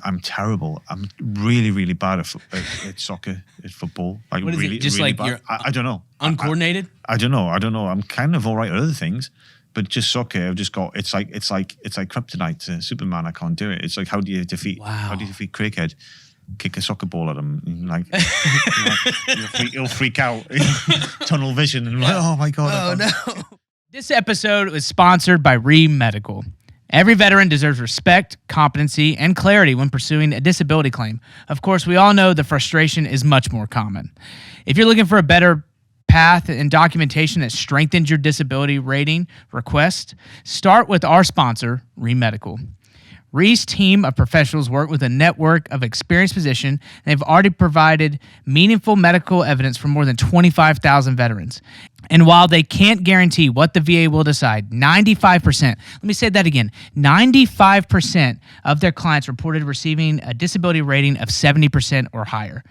I'm terrible. I'm really, really bad at soccer, at football. Like what is really, it? Just really like bad. you're I don't know. Uncoordinated? I don't know. I'm kind of all right at other things, but just soccer, I've just got. It's like kryptonite. Superman, I can't do it. It's like how do you defeat Craighead? Kick a soccer ball at him, like he'll freak out, tunnel vision, and like, oh my god! Oh no! This episode was sponsored by Medical. Every veteran deserves respect, competency, and clarity when pursuing a disability claim. Of course, we all know the frustration is much more common. If you're looking for a better path and documentation that strengthens your disability rating request, start with our sponsor, Medical. Re's team of professionals work with a network of experienced physicians, and they've already provided meaningful medical evidence for more than 25,000 veterans. And while they can't guarantee what the VA will decide, 95%, let me say that again, 95% of their clients reported receiving a disability rating of 70% or higher.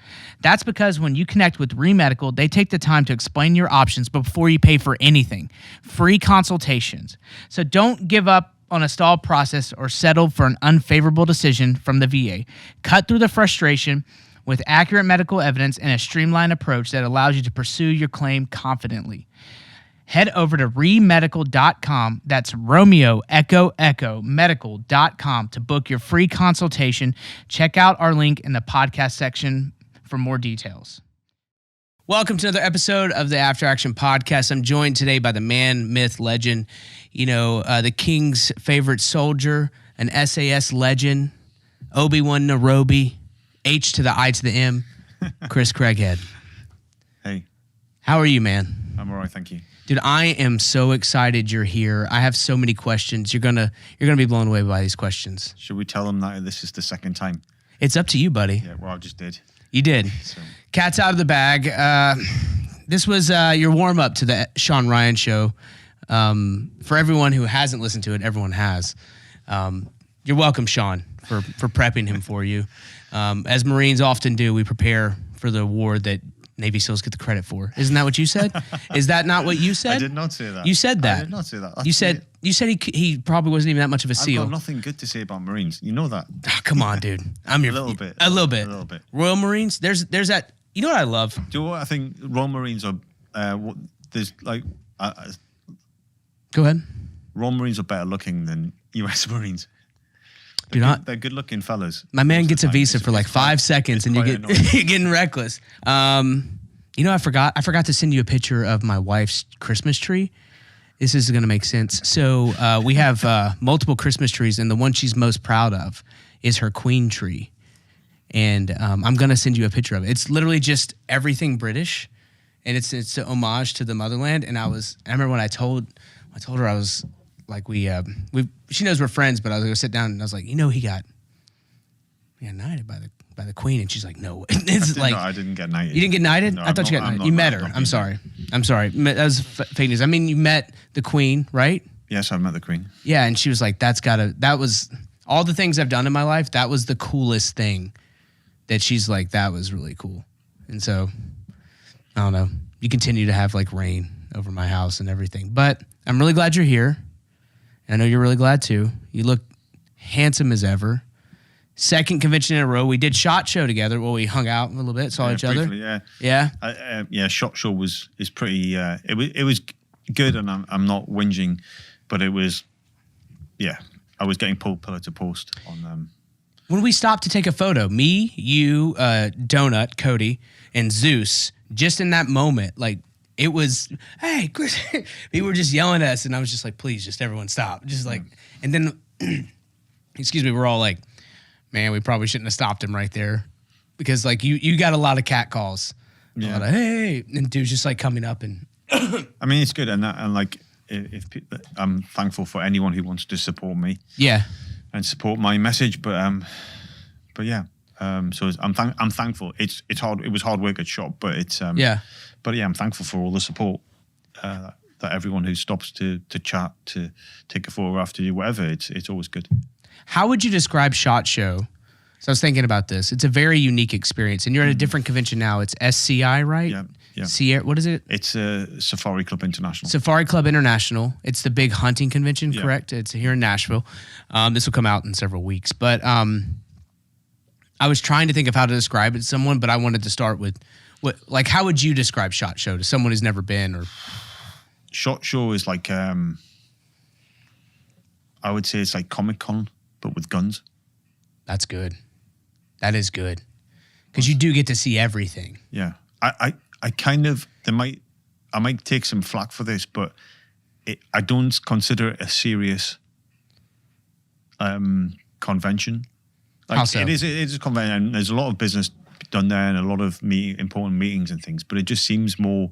That's because when you connect with Medical, they take the time to explain your options before you pay for anything. Free consultations. So don't give up on a stalled process or settle for an unfavorable decision from the VA. Cut through the frustration with accurate medical evidence and a streamlined approach that allows you to pursue your claim confidently. Head over to remedical.com, that's Romeo Echo Echo medical.com to book your free consultation. Check out our link in the podcast section for more details. Welcome to another episode of the After Action Podcast. I'm joined today by the man, myth, legend, the King's favorite soldier, an SAS legend, Obi-Wan Nairobi, H to the I to the M, Chris Craighead. Hey. How are you, man? I'm all right, thank you. Dude, I am so excited you're here. I have so many questions. You're gonna be blown away by these questions. Should we tell them that this is the second time? It's up to you, buddy. Yeah, well, I just did. You did. So. Cat's out of the bag. This was your warm-up to the Sean Ryan show. For everyone who hasn't listened to it, everyone has. You're welcome, Sean, for prepping him for you. As Marines often do, we prepare for the award that Navy SEALs get the credit for. Isn't that what you said? Is that not what you said? I did not say that. You said that. I did not say that. You said he probably wasn't even that much of a SEAL. I've got nothing good to say about Marines. You know that. Oh, come on, dude. A little bit. Royal Marines. There's that. You know what I love? Do you know what I think? Royal Marines are. There's like. Go ahead. Royal Marines are better looking than US Marines. They're good looking fellas. My man gets a visa for like 5 seconds and you're getting reckless. I forgot to send you a picture of my wife's Christmas tree. This is going to make sense. So we have multiple Christmas trees, and the one she's most proud of is her queen tree. And I'm going to send you a picture of it. It's literally just everything British, and it's an homage to the motherland. And I remember when I told her, I was like, she knows we're friends, but I was going to sit down and I was like, he got knighted by the queen, and she's like, no. I didn't get knighted. You didn't get knighted? No, I thought you got knighted. You met her. I'm sorry. That was fake news. I mean, you met the queen, right? Yes, I met the queen. Yeah, and she was like, that was all the things I've done in my life. That was the coolest thing. That she's like, that was really cool. And so, I don't know. You continue to have like rain over my house and everything, but I'm really glad you're here. I know you're really glad too. You look handsome as ever. Second convention in a row. We did SHOT Show together. Well, we hung out a little bit, saw each briefly, other. Yeah. SHOT Show is pretty. It was good, and I'm not whinging, but it was. Yeah, I was getting pulled pillar to post on. When we stopped to take a photo, me, you, Donut, Cody, and Zeus, just in that moment, like. It was, hey, Chris, people were just yelling at us, and I was just like, please, just everyone stop. Just like, and then, we're all like, man, we probably shouldn't have stopped him right there. Because, like, you got a lot of cat calls. Yeah. A lot of, hey, and dudes just, like, coming up and. I mean, it's good, and like, I'm thankful for anyone who wants to support me. Yeah. And support my message, but yeah. So I'm thankful. It's hard. It was hard work at SHOT, but it's yeah. But yeah, I'm thankful for all the support that everyone who stops to chat, to take a photograph, to do whatever. It's always good. How would you describe SHOT Show? So I was thinking about this. It's a very unique experience, and you're at a different convention now. It's SCI, right? Yeah. Sierra, what is it? It's Safari Club International. Safari Club International. It's the big hunting convention, correct? It's here in Nashville. This will come out in several weeks, but I was trying to think of how to describe it to someone, but I wanted to start with how would you describe SHOT Show to someone who's never been? Or SHOT Show is like, I would say it's like Comic-Con, but with guns. That's good. That is good. Because you do get to see everything. Yeah. I kind of, I might take some flack for this, but I don't consider it a serious convention. Like, How so? It is a convention, and there's a lot of business done there and a lot of important meetings and things, but it just seems more,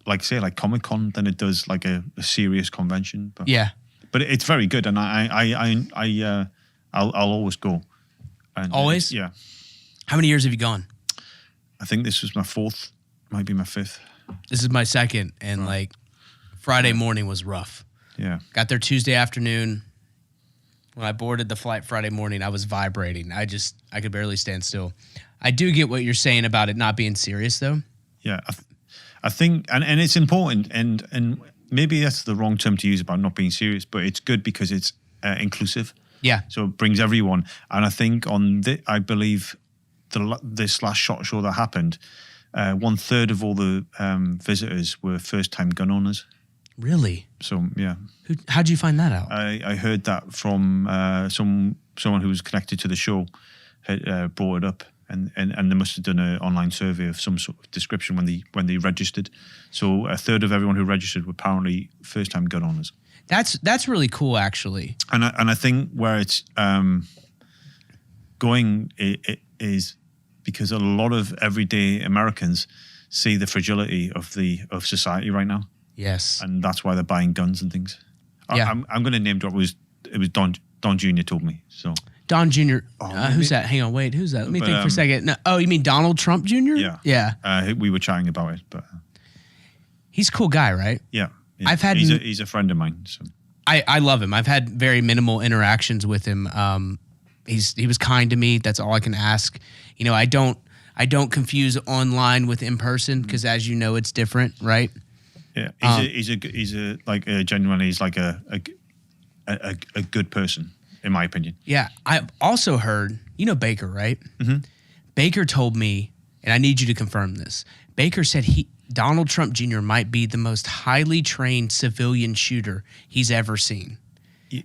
like, say, like Comic-Con than it does like a serious convention. But, yeah. But it's very good, and I'll always go. And, always? Yeah. How many years have you gone? I think this was my 4th, might be my 5th. This is my 2nd, and like Friday morning was rough. Yeah. Got there Tuesday afternoon. When I boarded the flight Friday morning, I was vibrating. I could barely stand still. I do get what you're saying about it not being serious, though. Yeah, I think, and it's important, and maybe that's the wrong term to use about not being serious, but it's good because it's inclusive. Yeah. So it brings everyone. And I think I believe this last SHOT Show that happened, 1/3 of all the visitors were first-time gun owners. Really? So, yeah. How'd you find that out? I heard that from someone who was connected to the show had brought it up, and they must have done an online survey of some sort of description when they registered. So 1/3 of everyone who registered were apparently first-time gun owners. That's really cool, actually. And I think where it's going is because a lot of everyday Americans see the fragility of society right now. Yes. And that's why they're buying guns and things. Yeah. I'm going to name drop. It was Don Jr. told me. So Don Jr. Who's that? Hang on, wait. Who's that? Let me think for a second. No, oh, you mean Donald Trump Jr.? Yeah. Yeah. We were chatting about it, but he's a cool guy, right? Yeah. He's a friend of mine. So I love him. I've had very minimal interactions with him. He was kind to me. That's all I can ask. You know, I don't confuse online with in person because, as you know, it's different, right? Yeah, he's genuinely he's like a good person, in my opinion. Yeah, I've also heard, you know Baker, right? Mm-hmm. Baker told me, and I need you to confirm this. Baker said Donald Trump Jr. might be the most highly trained civilian shooter he's ever seen,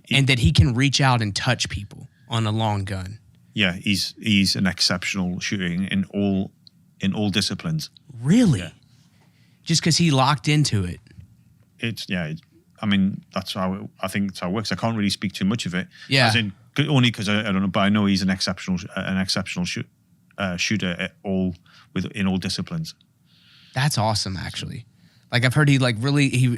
and that he can reach out and touch people on a long gun. Yeah, he's an exceptional shooter in all disciplines. Really? Yeah. Just because he locked into it. I mean, that's how I think it's how it works. I can't really speak too much of it. Yeah. Only because I don't know, but I know he's an exceptional shooter in all disciplines. That's awesome, actually. Like I've heard he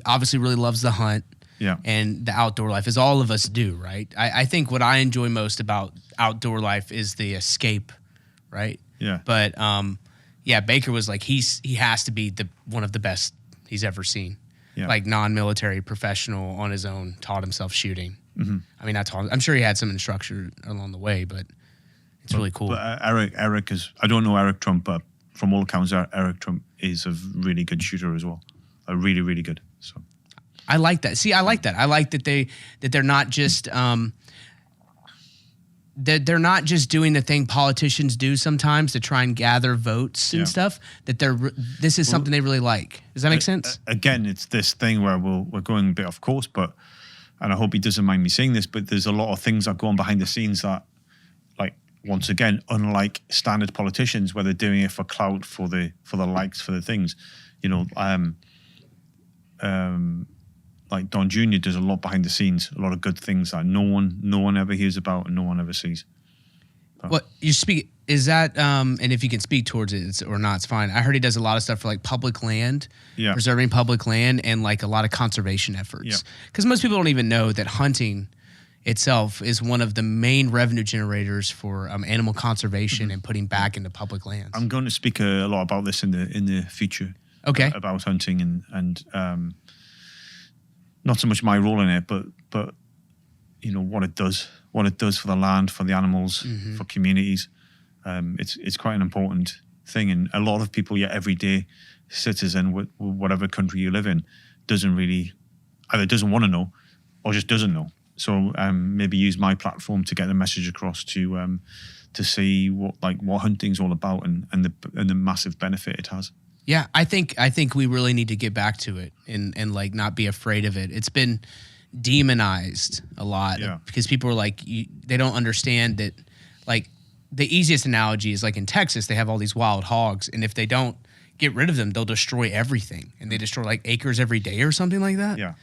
obviously really loves the hunt. Yeah. And the outdoor life, as all of us do, right? I think what I enjoy most about outdoor life is the escape, right? Yeah. But Baker was like he has to be one of the best he's ever seen. Yeah. Like non-military professional on his own, taught himself shooting. Mm-hmm. I mean, I'm sure he had some instruction along the way, but it's really cool. But Eric is, I don't know Eric Trump, but from all accounts, Eric Trump is a really good shooter as well. Really, really good. So I like that. See, I like that. I like that they're not just they're not just doing the thing politicians do sometimes to try and gather votes and stuff. That this is something they really like. Does that make sense? Again, it's this thing where we're going a bit off course, and I hope he doesn't mind me saying this, but there's a lot of things that go on behind the scenes that, like, once again, unlike standard politicians, where they're doing it for clout, for the likes, for the things, you know, like Don Jr. does a lot behind the scenes, a lot of good things that no one ever hears about and no one ever sees. What you speak is that, and if you can speak towards it or not, it's fine. I heard he does a lot of stuff for like public land, preserving public land, and like a lot of conservation efforts. Because most people don't even know that hunting itself is one of the main revenue generators for animal conservation and putting back into public lands. I'm going to speak a lot about this in the future. Okay. About hunting and not so much my role in it, but you know what it does for the land, for the animals, for communities. It's quite an important thing, and a lot of people, everyday citizen, whatever country you live in, doesn't want to know, or just doesn't know. So maybe use my platform to get the message across to see what hunting's all about and the massive benefit it has. Yeah, I think we really need to get back to it and like not be afraid of it. It's been demonized a lot because people are like they don't understand that. Like the easiest analogy is like in Texas they have all these wild hogs, and if they don't get rid of them, they'll destroy everything, and they destroy like acres every day or something like that. Yeah,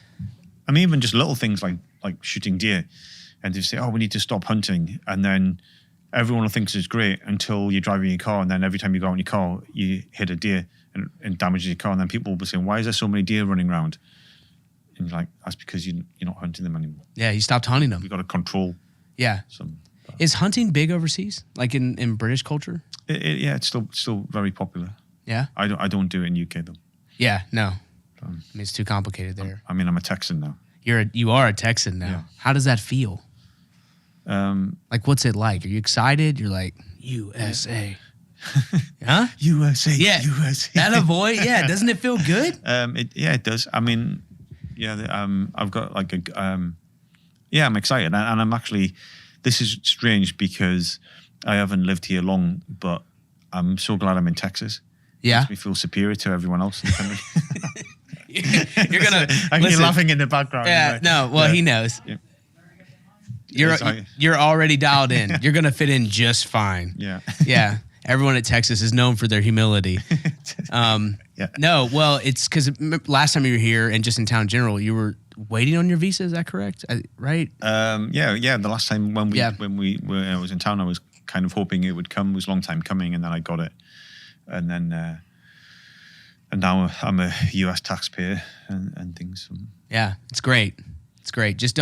I mean even just little things like shooting deer, and they say, oh, we need to stop hunting, and then everyone thinks it's great until you're driving your car, and then every time you go out in your car, you hit a deer and damages your car, and then people will be saying, why is there so many deer running around? And you're like, that's because you're not hunting them anymore. Yeah, you stopped hunting them. You've got to control. Yeah. Is hunting big overseas, like in British culture? Yeah, it's still very popular. Yeah? I don't do it in UK though. Yeah, no. I mean, it's too complicated there. I mean, I'm a Texan now. You are a Texan now. Yeah. How does that feel? Like, what's it like? Are you excited? You're like, USA. Huh? USA. Yeah. USA. That a boy? Yeah. Doesn't it feel good? It does. I mean, I've got like I'm excited. And I'm actually, this is strange because I haven't lived here long, but I'm so glad I'm in Texas. Yeah. It makes me feel superior to everyone else in the country. You're going to, you're laughing in the background. Yeah. Right? No, well, he knows. Yeah. You're already dialed in. You're going to fit in just fine. Yeah. Yeah. Everyone at Texas is known for their humility. No, well, it's because last time you were here and just in town in general, you were waiting on your visa. Is that correct? Right? Yeah. The last time when I was in town, I was kind of hoping it would come. It was a long time coming, and then I got it, and then and now I'm a U.S. taxpayer and things. Yeah, it's great. It's great. Just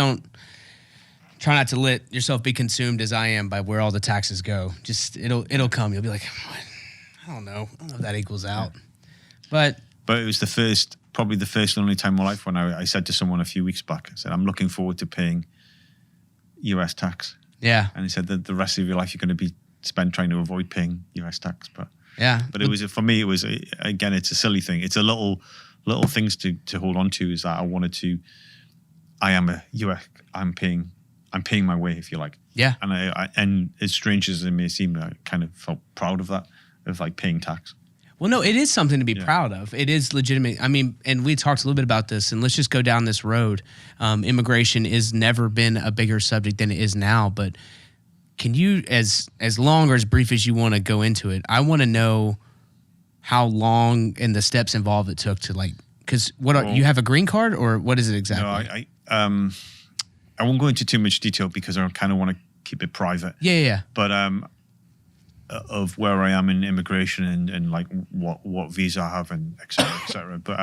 try not to let yourself be consumed as I am by where all the taxes go. Just it'll come. You'll be like, I don't know if that equals out. Yeah. But it was probably the first and only time in my life when I said to someone a few weeks back, I said, I'm looking forward to paying US tax. Yeah. And he said that the rest of your life you're going to be spent trying to avoid paying US tax. But it was, for me, it was, again, it's a silly thing. It's a little things to hold on to, is that I'm paying my way, if you like. Yeah. And as strange as it may seem, I kind of felt proud of that, of like paying tax. Well, no, it is something to be proud of. It is legitimate. I mean, and we talked a little bit about this, and let's just go down this road. Immigration has never been a bigger subject than it is now, but can you, as long or as brief as you want to go into it, I want to know how long and the steps involved it took to because you have a green card, or what is it exactly? No, I won't go into too much detail because I kind of want to keep it private. Yeah. But of where I am in immigration and like what visa I have and et cetera, et cetera. But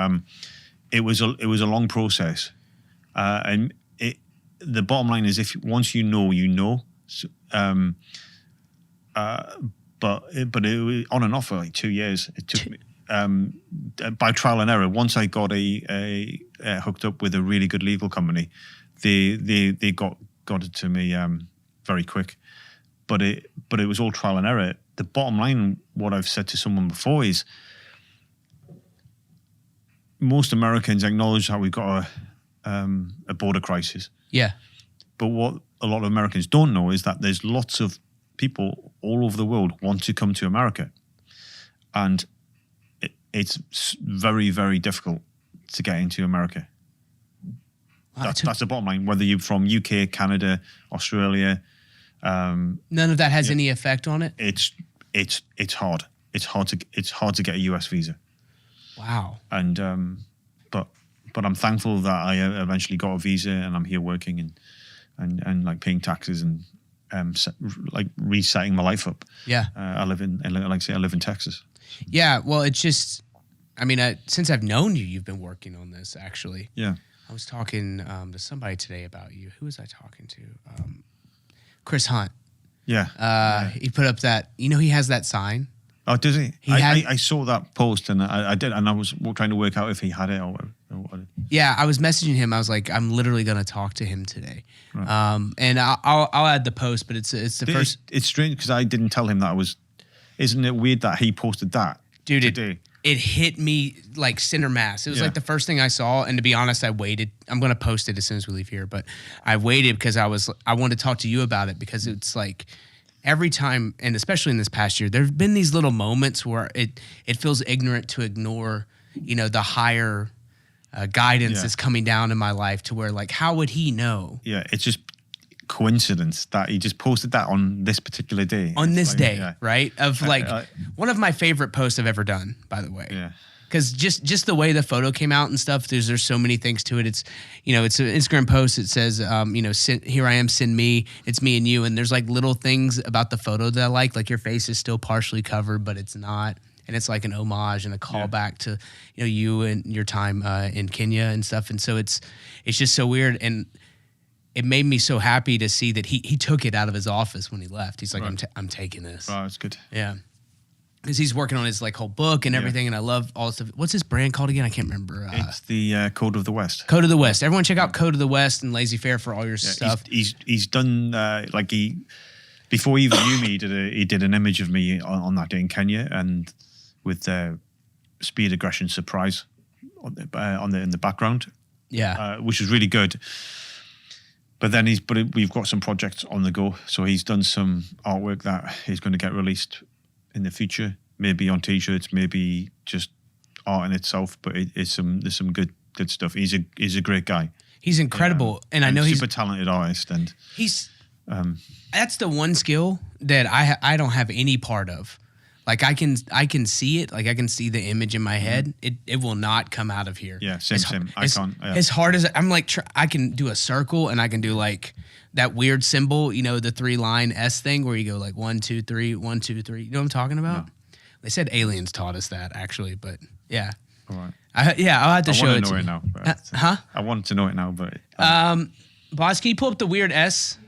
it was a long process, and the bottom line is once you know, you know. So, but it was on and off for like 2 years. It took me by trial and error. Once I got hooked up with a really good legal company, they got it to me very quick. But it was all trial and error. The bottom line, what I've said to someone before, is most Americans acknowledge that we've got a border crisis. Yeah. But what a lot of Americans don't know is that there's lots of people all over the world want to come to America. And it's very, very difficult to get into America. That's the bottom line, whether you're from UK, Canada, Australia. None of that has any effect on it? It's hard. It's hard to get a US visa. Wow. And but I'm thankful that I eventually got a visa and I'm here working and like paying taxes and like resetting my life up. Yeah. I live in Texas. Yeah. Well, it's just, I mean, since I've known you, you've been working on this actually. Yeah. I was talking to somebody today about you. Who was I talking to? Chris Hunt. Yeah. He put up that, he has that sign. Oh, does he? I saw that post and I did, and I was trying to work out if he had it or what. Yeah, I was messaging him. I was like, I'm literally going to talk to him today. Right. And I'll add the post, but it's the first. It's strange because I didn't tell him that Isn't it weird that he posted that Dude, today? it hit me like center mass. It was like the first thing I saw. And to be honest, I waited. I'm going to post it as soon as we leave here, but I waited because I wanted to talk to you about it, because it's like every time, and especially in this past year, there've been these little moments where it feels ignorant to ignore, the higher guidance that's coming down in my life, to where like, how would he know? Yeah. It's just coincidence that he just posted that on this particular day. On this day, right? Of one of my favorite posts I've ever done, by the way. Yeah. Because just the way the photo came out and stuff, there's so many things to it. It's, it's an Instagram post. It says, here I am, send me. It's me and you. And there's like little things about the photo that I like your face is still partially covered, but it's not. And it's like an homage and a callback to, you and your time in Kenya and stuff. And so it's just so weird. And it made me so happy to see that he took it out of his office when he left. He's like, I'm taking this. Oh, that's good. Yeah. Because he's working on his like whole book and everything, and I love all this stuff. What's his brand called again? I can't remember. It's the Code of the West. Code of the West. Everyone check out Code of the West and Lazy Fair for all your stuff. He's done before he even knew me. He did an image of me on that day in Kenya, and with speed, aggression, surprise in the background. Yeah, which is really good. But then we've got some projects on the go. So he's done some artwork that is going to get released in the future, maybe on T-shirts, maybe just art in itself. But there's some good stuff. He's a great guy. He's incredible, and I know he's super talented artist, and he's that's the one skill that I don't have any part of. Like I can see it, like I can see the image in my head. It will not come out of here. Yeah, same. I can't. Yeah. As hard as I'm like, I can do a circle and I can do like that weird symbol, the 3-line S thing where you go like 1, 2, 3, 1, 2, 3. You know what I'm talking about? No. They said aliens taught us that actually, but yeah. All right. I'll have to show it to you. I want to know it now. Huh? I want to know it now, but Boss, can you pull up the weird S?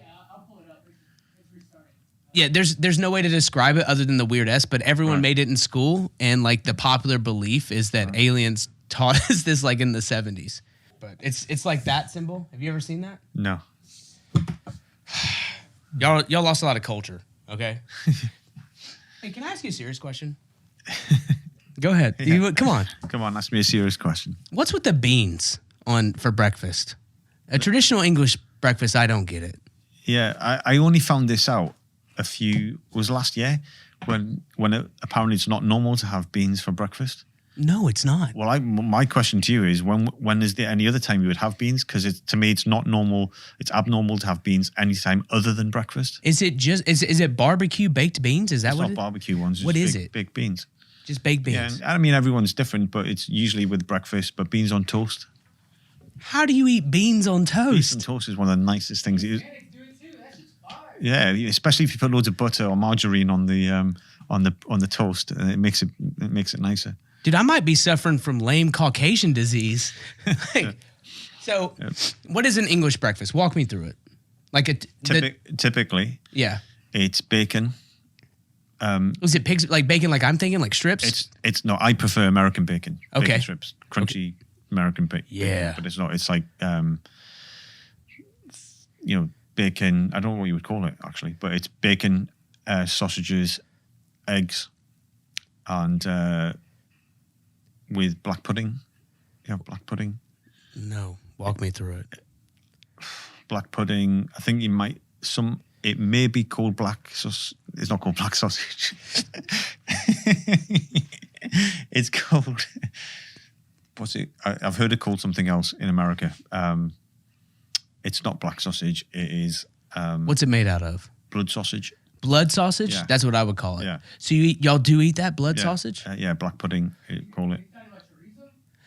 Yeah, there's no way to describe it other than the weird S, but everyone made it in school, and like the popular belief is that aliens taught us this like in the 70s. But it's like that symbol. Have you ever seen that? No. Y'all lost a lot of culture, okay? Hey, can I ask you a serious question? Go ahead. Yeah. Come on. Come on, ask me a serious question. What's with the beans for breakfast? A traditional English breakfast, I don't get it. Yeah, I only found this out last year when apparently it's not normal to have beans for breakfast. No, it's not. Well, my question to you is when is there any other time you would have beans? Because to me it's not normal. It's abnormal to have beans any time other than breakfast. Is it just is it barbecue baked beans? Is that it's what? Not barbecue ones. What is it? Baked beans. Just baked beans. Yeah, I mean everyone's different, but it's usually with breakfast. But beans on toast. How do you eat beans on toast? Beans on toast is one of the nicest things. Yeah, especially if you put loads of butter or margarine on the toast, and it makes it nicer. Dude, I might be suffering from lame Caucasian disease. What is an English breakfast? Walk me through it. Like typically, yeah, it's bacon. Was it pigs like bacon? Like I'm thinking like strips. It's not. I prefer American bacon. Okay, bacon strips, crunchy American bacon. Yeah, but it's not. It's like bacon. I don't know what you would call it actually, but it's bacon, sausages, eggs, and with black pudding. You have black pudding? No, walk me through it. Black pudding. I think it may be called black sauce. It's not called black sausage. It's called. What's it? I've heard it called something else in America. It's not black sausage. It is. What's it made out of? Blood sausage. Blood sausage? Yeah. That's what I would call it. Yeah. So y'all do eat that blood sausage? Yeah, black pudding. You call it.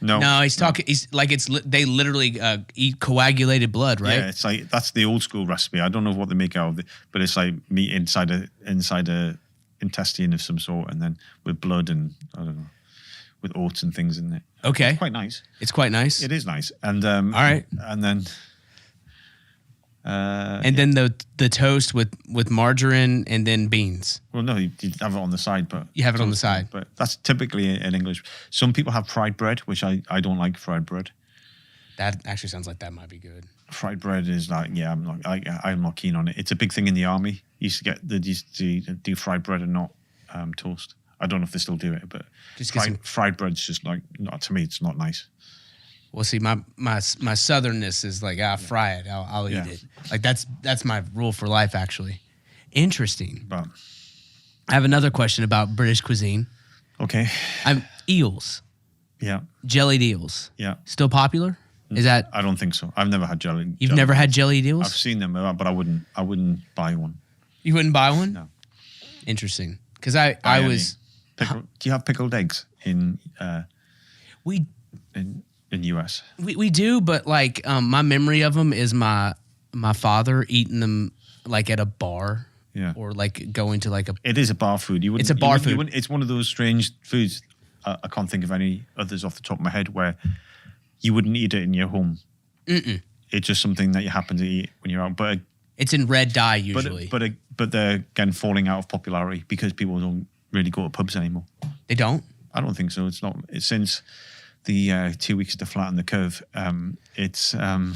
No, he's talking. He's like they literally eat coagulated blood, right? Yeah, it's like that's the old school recipe. I don't know what they make out of it, but it's like meat inside a intestine of some sort, and then with blood and I don't know, with oats and things in it. Okay, it's quite nice. It's quite nice. It is nice, and all right, and then. Then the toast with margarine and then beans. Well, no, you have it on the side, but you have it on the side. But that's typically in English. Some people have fried bread, which I don't like fried bread. That actually sounds like that might be good. Fried bread is like I'm not keen on it. It's a big thing in the army. Used to do fried bread and not toast. I don't know if they still do it, but Just fried bread's just like, not to me, it's not nice. Well, see, my southernness is like, fry it, I'll eat it. Like that's my rule for life, actually. Interesting. But I have another question about British cuisine. okay. Eels. Yeah. Jellied eels. Yeah. Still popular? Is that? I don't think so. I've never had jelly. You've never had jellied eels? I've seen them, but I wouldn't buy one. You wouldn't buy one? No. Interesting. Because I was. Do you have pickled eggs in We US? We do, but like my memory of them is my father eating them like at a bar. Yeah. Or like going to like a. It is a bar food. It's a bar food. It's one of those strange foods. I can't think of any others off the top of my head where you wouldn't eat it in your home. Mm-mm. It's just something that you happen to eat when you're out. But it's in red dye usually. But they're again falling out of popularity because people don't really go to pubs anymore. They don't? I don't think so. It's not. It's since the 2 weeks to flatten the curve. It's more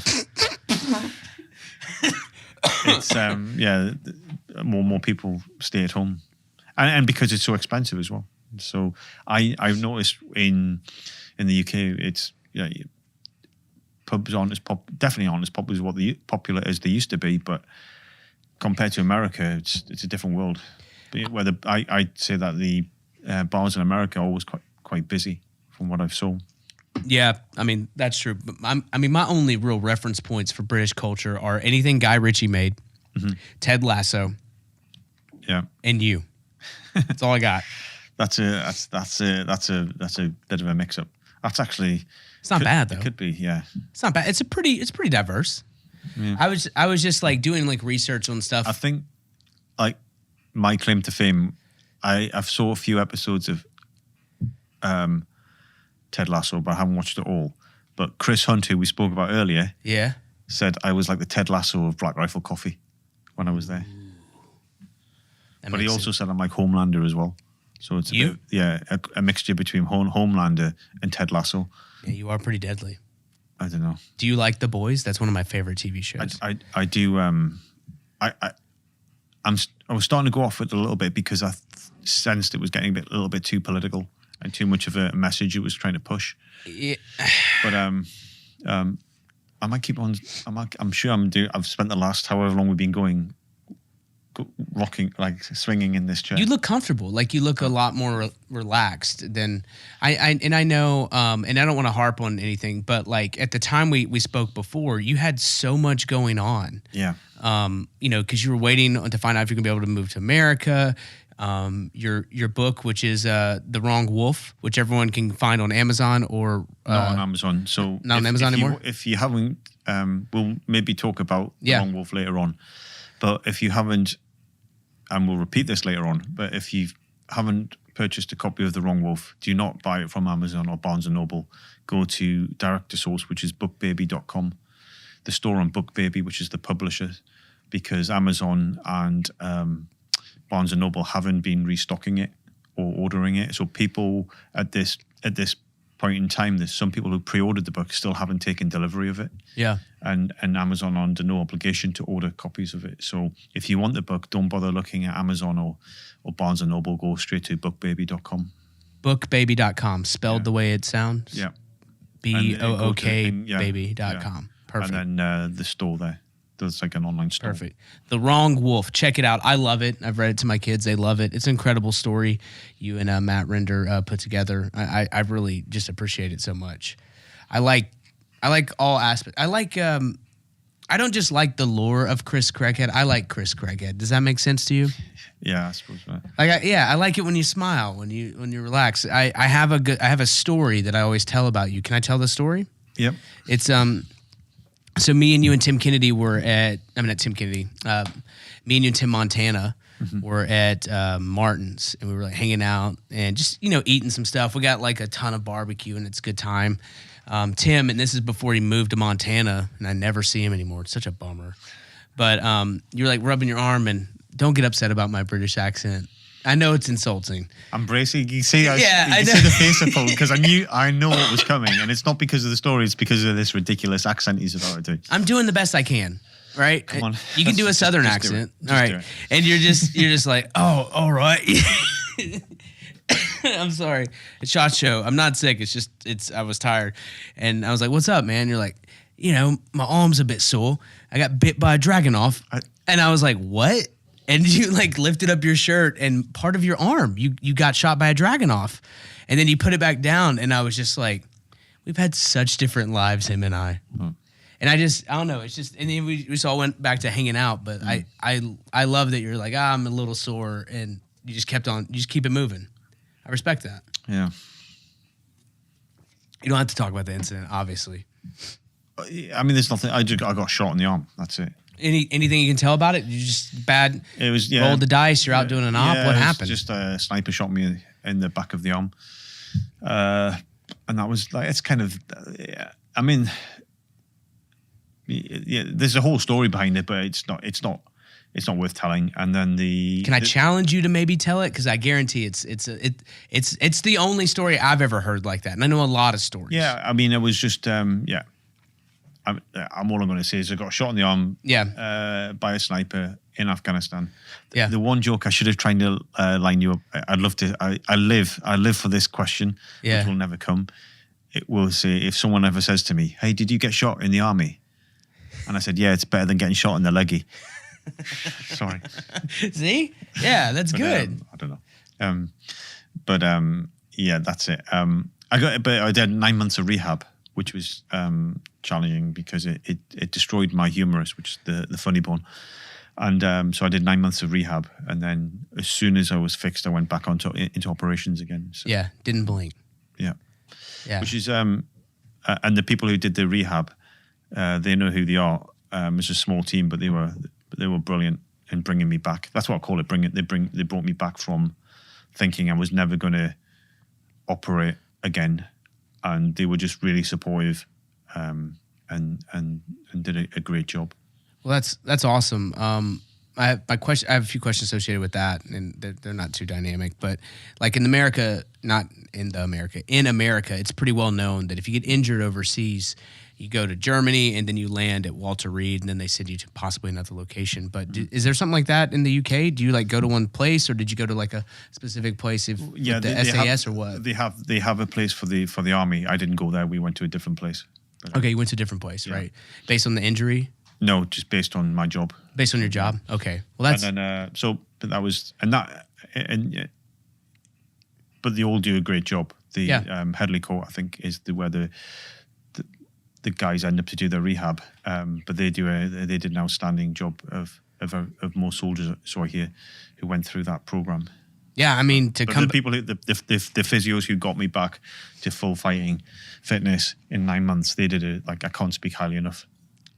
and more people stay at home, and because it's so expensive as well. So I've noticed in the UK it's pubs aren't as definitely aren't as popular as they used to be, but compared to America, it's a different world. But I'd say that the bars in America are always quite busy from what I've saw. Yeah, I mean that's true. But my only real reference points for British culture are anything Guy Ritchie made, Ted Lasso, and you. That's all I got. That's a bit of a mix up. That's actually it's not bad though. It could be, yeah. It's not bad. It's pretty diverse. Yeah. I was just like doing like research on stuff. I think like my claim to fame, I've saw a few episodes of Ted Lasso, but I haven't watched it all. But Chris Hunt, who we spoke about earlier, said I was like the Ted Lasso of Black Rifle Coffee when I was there. But he also said I'm like Homelander as well. So it's a mixture between Homelander and Ted Lasso. Yeah, you are pretty deadly. I don't know. Do you like The Boys? That's one of my favorite TV shows. I do. I was starting to go off it a little bit because I sensed it was getting a little bit too political and too much of a message it was trying to push. Yeah. But I might keep on. I'm sure I'm doing. I've spent the last however long we've been going. Rocking, like swinging in this chair. You look comfortable. Like you look a lot more relaxed than I know. And I don't want to harp on anything, but like at the time we spoke before, you had so much going on. Yeah. Because you were waiting to find out if you're gonna be able to move to America. Your book, which is The Wrong Wolf, which everyone can find on Amazon or not on Amazon. So not on Amazon anymore. If you haven't, we'll maybe talk about The Wrong Wolf later on. But if you haven't, and we'll repeat this later on, but if you haven't purchased a copy of The Wrong Wolf, do not buy it from Amazon or Barnes & Noble. Go to direct to source, which is bookbaby.com, the store on BookBaby, which is the publisher, because Amazon and Barnes & Noble haven't been restocking it or ordering it. So people at this point in time, there's some people who pre-ordered the book still haven't taken delivery of it. Yeah. And Amazon are under no obligation to order copies of it. So if you want the book, don't bother looking at Amazon or Barnes & Noble. Go straight to bookbaby.com. Bookbaby.com, spelled the way it sounds. Yeah. BOOK baby.com. Perfect. And then the store there. There's like an online store. Perfect. The Wrong Wolf. Check it out. I love it. I've read it to my kids. They love it. It's an incredible story you and Matt Render put together. I really just appreciate it so much. I like all aspects. I don't just like the lore of Chris Craighead. I like Chris Craighead. Does that make sense to you? Yeah, I suppose. I like it when you smile, when you relax. I have a story that I always tell about you. Can I tell the story? Yep. It's So me and you and Tim Kennedy were me and you and Tim Montana were at Martin's, and we were like hanging out and just, eating some stuff. We got like a ton of barbecue and it's a good time. Tim, and this is before he moved to Montana, and I never see him anymore. It's such a bummer. But you're like rubbing your arm, and don't get upset about my British accent. I know it's insulting. I'm bracing. You see, I see the face I pulled because I know what was coming, and it's not because of the story. It's because of this ridiculous accent he's about to do. I'm doing the best I can. Right? Come on. You can do a Southern accent. All right. And you're just like, oh, all right. I'm sorry. It's SHOT Show. I'm not sick. I was tired. And I was like, what's up, man? You're like, my arm's a bit sore. I got bit by a Dragunov. And I was like, what? And you like lifted up your shirt and part of your arm, you got shot by a Dragunov. And then you put it back down. And I was just like, we've had such different lives, him and I. And I don't know. It's just, and then we just all went back to hanging out. But I love that you're like, I'm a little sore. And you just keep it moving. I respect that. Yeah. You don't have to talk about the incident, obviously. I mean, there's nothing. I got shot in the arm. That's it. Anything you can tell about it? You just It was rolled the dice. You're out doing an op. What happened? Just a sniper shot me in the back of the arm, and that was like it's kind of. I mean, there's a whole story behind it, but it's not worth telling. And then Can I challenge you to maybe tell it? Because I guarantee it's the only story I've ever heard like that, and I know a lot of stories. Yeah, I mean, it was just I'm all I'm going to say is I got shot in the arm. By a sniper in Afghanistan. The one joke I should have tried to line you up. I'd love to. I live for this question, which will never come. It will say if someone ever says to me, "Hey, did you get shot in the army?" And I said, "Yeah, it's better than getting shot in the leggy." Sorry. See? Yeah, that's good. I don't know. Yeah, that's it. I did 9 months of rehab, which was challenging because it destroyed my humerus, which is the funny bone. And so I did 9 months of rehab, and then as soon as I was fixed, I went back into operations again. So, yeah, didn't blink. Yeah. Which is and the people who did the rehab, they know who they are. It's a small team, but they were brilliant in bringing me back. That's what I call it. They brought me back from thinking I was never going to operate again, and they were just really supportive, and did a great job. Well, that's awesome. I have a few questions associated with that, and they're not too dynamic. But like in America, it's pretty well known that if you get injured overseas, you go to Germany and then you land at Walter Reed, and then they send you to possibly another location. But is there something like that in the UK? Do you like go to one place, or did you go to like a specific place with the SAS or what? They have a place for the army. I didn't go there. We went to a different place. Okay, you went to a different place, right? Based on the injury? No, just based on my job. Based on your job? Okay. Well, that's... And then, but they all do a great job. The Headley Court, I think, is where the guys end up to do their rehab. But they did an outstanding job of more soldiers, so I hear, who went through that program. Yeah, I mean, the people the physios who got me back to full fighting fitness in 9 months, they did I can't speak highly enough.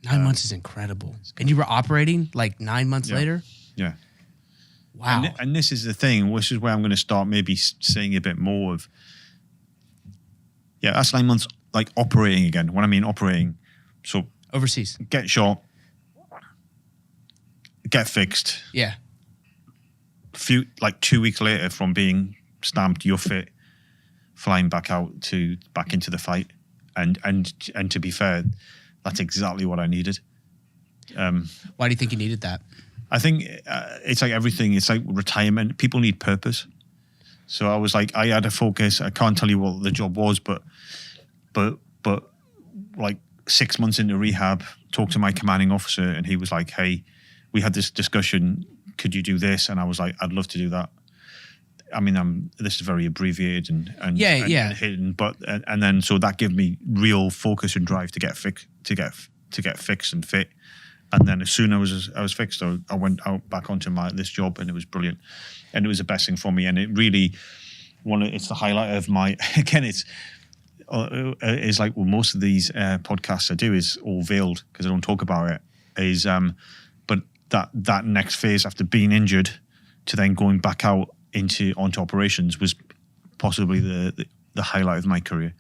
9 months is incredible. And you were operating like 9 months later? Yeah. Wow. And this is the thing, which is where I'm going to start maybe saying a bit more of, that's 9 months like operating again. When I mean operating, so overseas, get shot, get fixed. Yeah. 2 weeks later from being stamped, you're fit, flying back into the fight. And to be fair, that's exactly what I needed. Why do you think you needed that? I think it's like everything. It's like retirement. People need purpose. So I was like, I had a focus. I can't tell you what the job was, but like 6 months into rehab, talked to my commanding officer, and he was like, "Hey, we had this discussion. Could you do this?" And I was like, "I'd love to do that." I mean, this is very abbreviated and hidden, but and then so that gave me real focus and drive to get fixed and fit. And then as soon as I was fixed, I went out back onto this job, and it was brilliant, and it was the best thing for me. And it really it's the highlight of my again. It's like most of these podcasts I do is all veiled because I don't talk about it. But that next phase after being injured to then going back out onto operations was possibly the highlight of my career.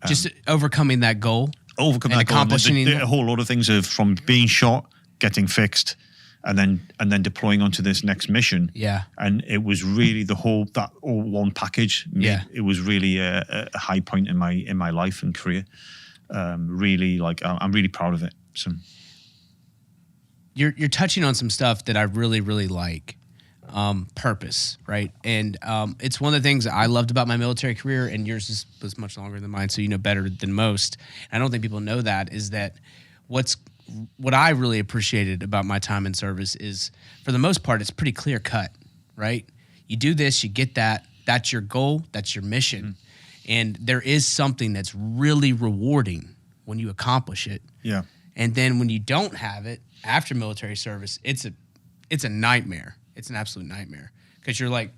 Just overcoming that goal. Overcoming that goal. Accomplishing a whole lot of things from being shot, getting fixed, and then deploying onto this next mission. Yeah. And it was really that all one package. It was really a high point in my life and career. Really, I'm really proud of it. So you're touching on some stuff that I really, really like. purpose, right? And it's one of the things I loved about my military career, and yours was much longer than mine, so you know better than most. And I don't think people know that, is that what I really appreciated about my time in service is, for the most part, it's pretty clear cut, right? You do this, you get that. That's your goal. That's your mission. And there is something that's really rewarding when you accomplish it. Yeah. And then when you don't have it after military service, it's a nightmare. It's an absolute nightmare, because you're like,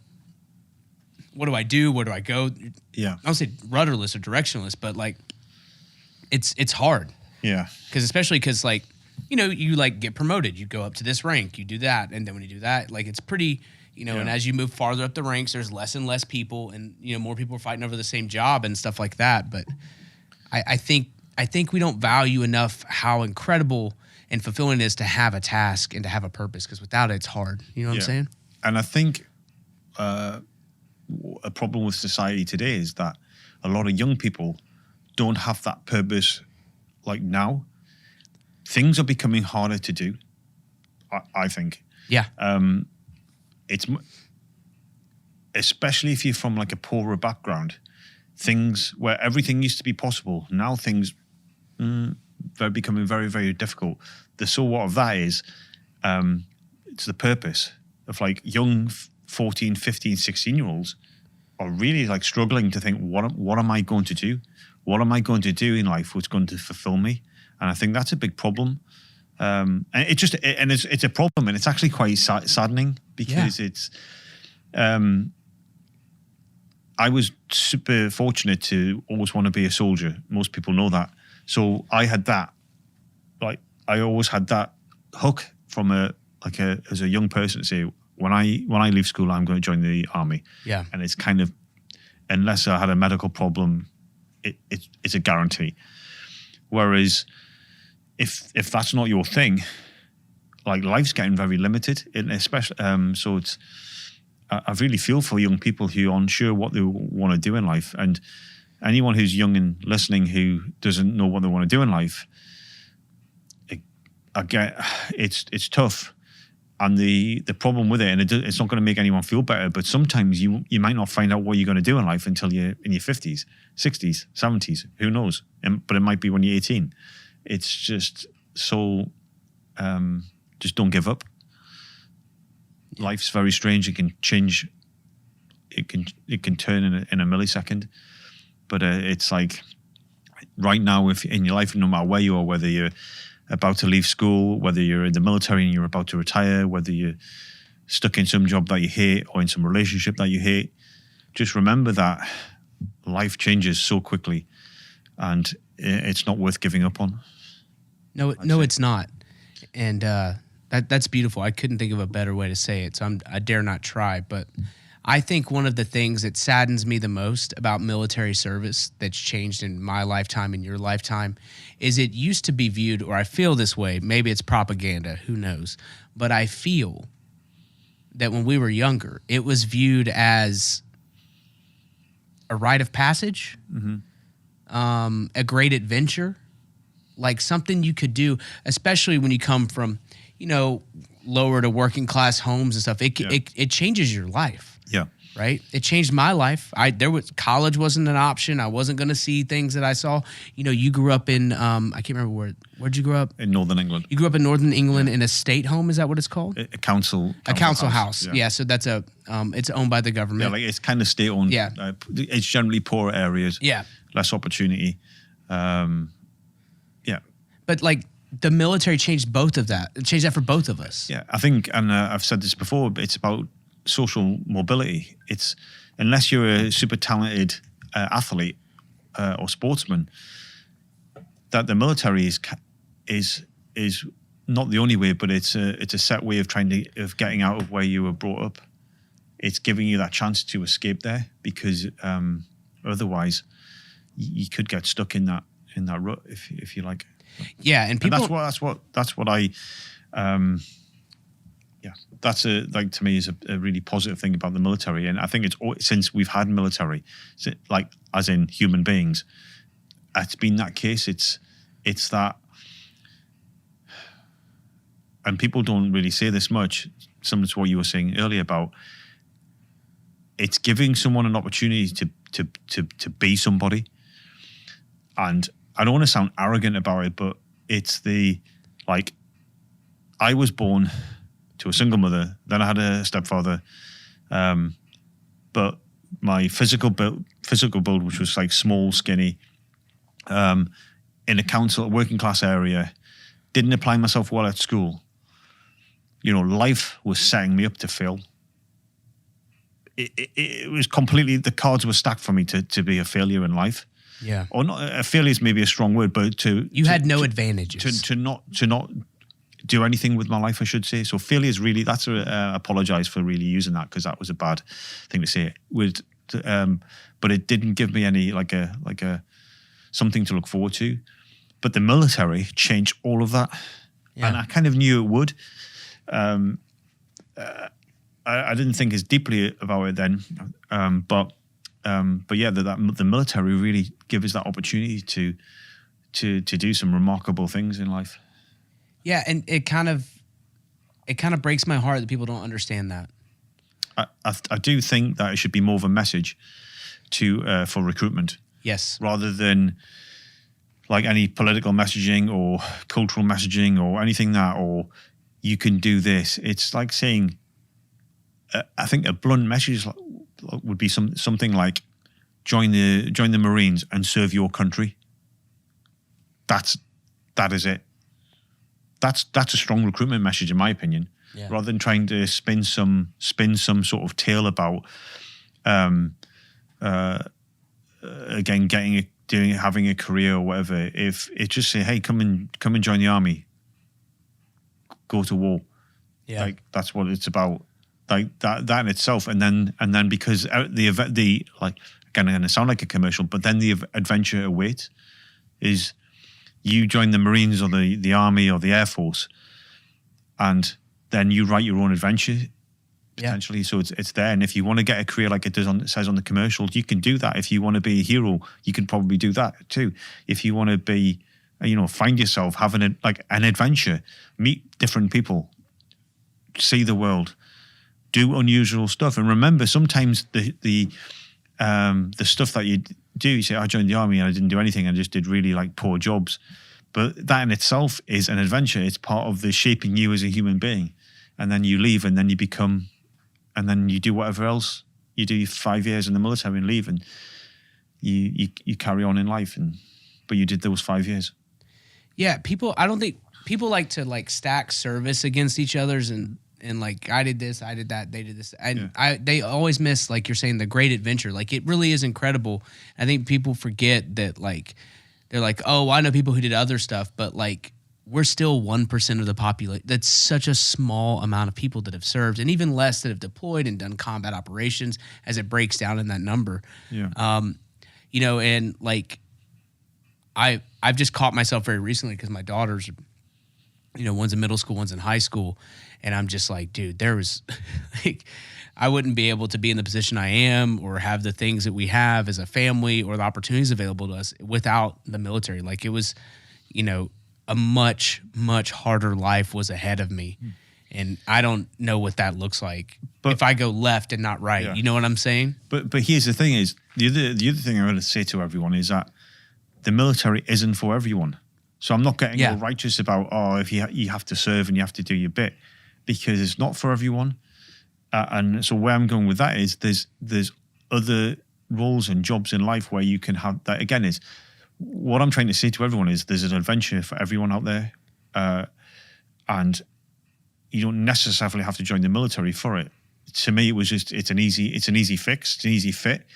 what do I do? Where do I go? Yeah. I don't say rudderless or directionless, but like it's hard. Yeah. Because like, you know, you like get promoted, you go up to this rank, you do that, and then when you do that, like it's pretty, you know, and as you move farther up the ranks, there's less and less people, and you know, more people are fighting over the same job and stuff like that. But I think we don't value enough how incredible and fulfilling it is to have a task and to have a purpose, because without it, it's hard. You know what I'm saying? And I think a problem with society today is that a lot of young people don't have that purpose. Like now, things are becoming harder to do, I think. Yeah. It's especially if you're from like a poorer background, things where everything used to be possible. Now things they're becoming very, very difficult. The so what of that is, it's the purpose of like young 14, 15, 16-year-olds are really like struggling to think, what am I going to do? What am I going to do in life what's going to fulfill me? And I think that's a big problem. And it's a problem, and it's actually quite saddening, because it's. I was super fortunate to always want to be a soldier. Most people know that. So I had that. Like I always had that hook from as a young person to say, when I leave school, I'm going to join the army. Yeah. And it's kind of, unless I had a medical problem, it's a guarantee. Whereas if that's not your thing, like life's getting very limited, and especially so it's. I really feel for young people who are unsure what they want to do in life, and anyone who's young and listening who doesn't know what they want to do in life. I get it's tough, and the problem with it, and it's not going to make anyone feel better. But sometimes you might not find out what you're going to do in life until you're in your 50s, 60s, 70s. Who knows? But it might be when you're 18. It's just so. Just don't give up. Life's very strange. It can change. It can turn in a millisecond. But it's like right now, if in your life, no matter where you are, whether you're about to leave school, whether you're in the military and you're about to retire, whether you're stuck in some job that you hate or in some relationship that you hate, just remember that life changes so quickly, and it's not worth giving up on. No, it's not. And that's beautiful. I couldn't think of a better way to say it, so I dare not try. But I think one of the things that saddens me the most about military service that's changed in my lifetime and your lifetime is it used to be viewed, or I feel this way, maybe it's propaganda, who knows, but I feel that when we were younger, it was viewed as a rite of passage, a great adventure, like something you could do, especially when you come from, lower to working class homes and stuff. It changes your life. Yeah. Right? It changed my life. College wasn't an option. I wasn't going to see things that I saw. You grew up in I can't remember where'd you grow up? In Northern England. You grew up in Northern England in a state home. Is that what it's called? A council house. Yeah. So that's it's owned by the government. Yeah, like it's kind of state owned. Yeah. It's generally poorer areas. Yeah. Less opportunity. But like the military changed both of that. It changed that for both of us. Yeah, I think, and I've said this before, but it's about social mobility. It's unless you're a super talented athlete or sportsman, that the military is not the only way, but it's a set way of of getting out of where you were brought up. It's giving you that chance to escape there, because otherwise you could get stuck in that rut if you like. Yeah, and people. And that's what I. That's to me is a really positive thing about the military, and I think it's since we've had military, like as in human beings, it's been that case. It's that, and people don't really say this much. similar to what you were saying earlier about it's giving someone an opportunity to be somebody. And I don't want to sound arrogant about it, but it's I was born to a single mother, then I had a stepfather, but my physical build, which was like small, skinny, in a working class area, didn't apply myself well at school. Life was setting me up to fail. It was completely, the cards were stacked for me to be a failure in life. Yeah. Or not, a failure is maybe a strong word, but you had no advantages. To not do anything with my life, I should say. So failure is really, that's apologize for really using that, because that was a bad thing to say. But it didn't give me any like a something to look forward to. But the military changed all of that, and I kind of knew it would. I didn't think as deeply about it then, but yeah, the military really gives us that opportunity to do some remarkable things in life. Yeah, and it kind of breaks my heart that people don't understand that. I do think that it should be more of a message for recruitment. Yes, rather than like any political messaging or cultural messaging or anything or you can do this. It's like saying, I think a blunt message would be something like, join the Marines and serve your country. That is it. That's a strong recruitment message, in my opinion. Yeah. Rather than trying to spin some sort of tale about, again, having a career or whatever. If it just say, hey, come and join the army, go to war. Yeah, like that's what it's about. Like that in itself, and then because the like, again, I'm gonna sound like a commercial, but then the adventure awaits is you join the Marines or the Army or the Air Force, and then you write your own adventure potentially. Yeah. So it's there, and if you want to get a career like it says on the commercial, you can do that. If you want to be a hero, you can probably do that too. If you want to be, find yourself having an adventure, meet different people, see the world, do unusual stuff, and remember sometimes the stuff that you do. You say, I joined the army and I didn't do anything. I just did really poor jobs. But that in itself is an adventure. It's part of the shaping you as a human being. And then you leave and then you become, and then you do whatever else. You do 5 years in the military and leave, and you carry on in life. But you did those 5 years. Yeah, I don't think people like to stack service against each other's and I did this, I did that, they did this. And they always miss, like you're saying, the great adventure. Like, it really is incredible. I think people forget that, they're like, oh, I know people who did other stuff, but we're still 1% of the population. That's such a small amount of people that have served, and even less that have deployed and done combat operations, as it breaks down in that number. Yeah. And I've just caught myself very recently because my daughters, one's in middle school, one's in high school. And I'm just like, dude, there was I wouldn't be able to be in the position I am or have the things that we have as a family or the opportunities available to us without the military. It was, a much, much harder life was ahead of me. And I don't know what that looks like if I go left and not right. Yeah. You know what I'm saying? But here's the thing is, the other thing I'm going to say to everyone is that the military isn't for everyone. So I'm not getting all righteous about, if you have to serve and you have to do your bit, because it's not for everyone. And so where I'm going with that is there's other roles and jobs in life where you can have that. Again, is what I'm trying to say to everyone is there's an adventure for everyone out there. And you don't necessarily have to join the military for it. To me, it was just, it's an easy fix, it's an easy fit.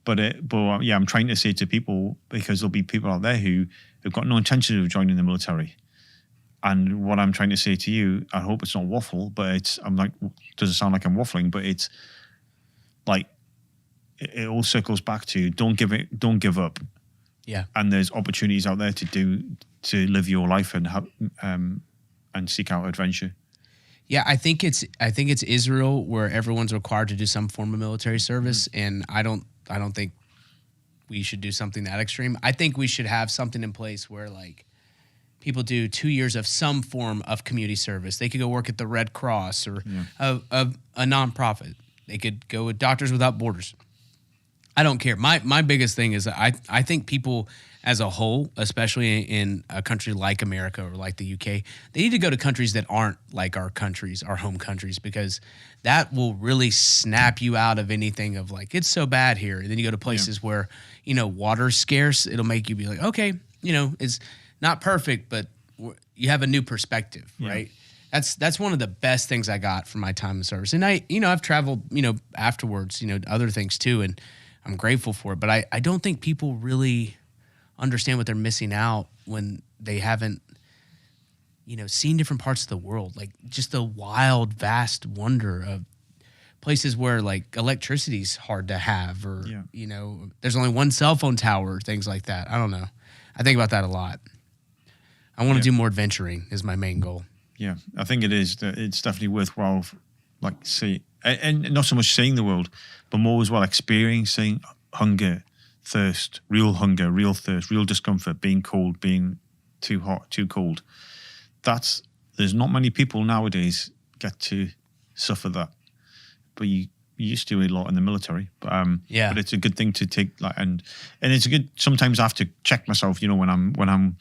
But I'm trying to say to people, because there'll be people out there who have got no intention of joining the military. And what I'm trying to say to you, I hope it's not waffle, but doesn't sound like I'm waffling, but it's it all circles back to don't give up. Yeah. And there's opportunities out there to live your life and seek out adventure. Yeah, I think it's Israel where everyone's required to do some form of military service, and I don't think we should do something that extreme. I think we should have something in place where people do 2 years of some form of community service. They could go work at the Red Cross or a nonprofit. They could go with Doctors Without Borders. I don't care. My biggest thing is I think people as a whole, especially in a country like America or like the UK, they need to go to countries that aren't like our countries, our home countries, because that will really snap you out of anything of like, it's so bad here. And then you go to places where, water's scarce. It'll make you be like, okay, it's not perfect, but you have a new perspective, right? That's one of the best things I got from my time in service. And I've traveled, afterwards, other things too. And I'm grateful for it. But I don't think people really understand what they're missing out when they haven't, seen different parts of the world. Like just the wild, vast wonder of places where like electricity's hard to have or, there's only one cell phone tower, things like that. I don't know. I think about that a lot. I want to do more adventuring is my main goal. Yeah, I think it is. It's definitely worthwhile, like see, and not so much seeing the world, but more as well experiencing hunger, thirst, real hunger, real thirst, real discomfort, being cold, being too hot, too cold. There's not many people nowadays get to suffer that, but you used to a lot in the military. But but it's a good thing to take, and it's a good. Sometimes I have to check myself, when I'm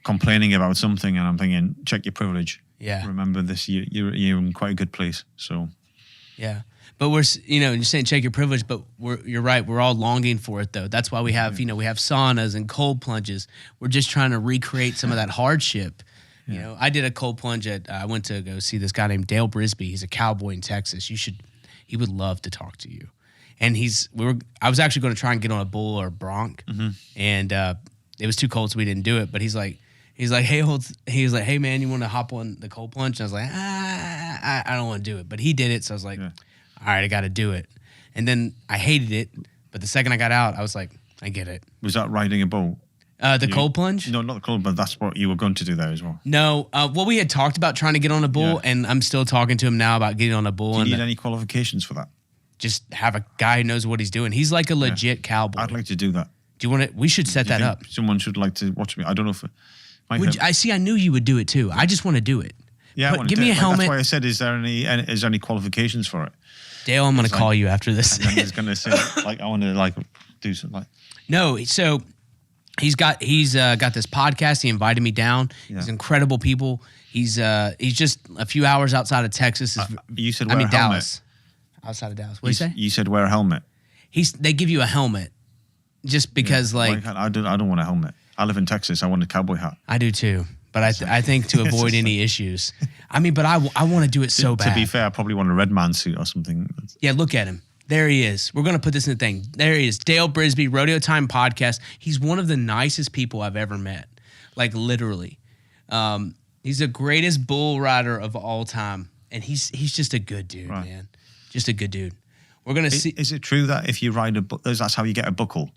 complaining about something and I'm thinking, check your privilege. Yeah. Remember this, you're in quite a good place. So. Yeah. But we're, you're saying check your privilege, but you're right. We're all longing for it though. That's why we have, we have saunas and cold plunges. We're just trying to recreate some of that hardship. Yeah. I did a cold plunge I went to go see this guy named Dale Brisby. He's a cowboy in Texas. He would love to talk to you. And I was actually going to try and get on a bull or a bronc, and it was too cold, so we didn't do it. But he's like, hey man, you want to hop on the cold plunge? And I was like, I don't want to do it. But he did it, so I was like, all right, I got to do it. And then I hated it, but the second I got out, I was like, I get it. Was that riding a bull? Cold plunge? No, not the cold, but that's what you were going to do there as well. No, we had talked about trying to get on a bull, and I'm still talking to him now about getting on a bull. Do you need any qualifications for that? Just have a guy who knows what he's doing. He's like a legit cowboy. I'd like to do that. Do you want to? We should set that up. Someone should like to watch me. I don't know if. I knew you would do it too. I just want to do it. Yeah, give me a helmet. That's why I said, is there any qualifications for it? Dale, I'm going to call you after this. And then he's going to say, I want to do something. No, so he's got this podcast. He invited me down. Yeah. He's incredible people. He's just a few hours outside of Texas. You said wear a helmet. Dallas. Outside of Dallas. What did you say? You said wear a helmet. They give you a helmet just because I don't want a helmet. I live in Texas. I want a cowboy hat. I do too. But I think to avoid any issues. But I want to do it so bad. To be fair, I probably want a red man suit or something. Yeah, look at him. There he is. We're going to put this in the thing. There he is. Dale Brisby, Rodeo Time Podcast. He's one of the nicest people I've ever met. Like literally. He's the greatest bull rider of all time. And he's just a good dude, man. Just a good dude. We're going to see. Is it true that if you ride that's how you get a buckle?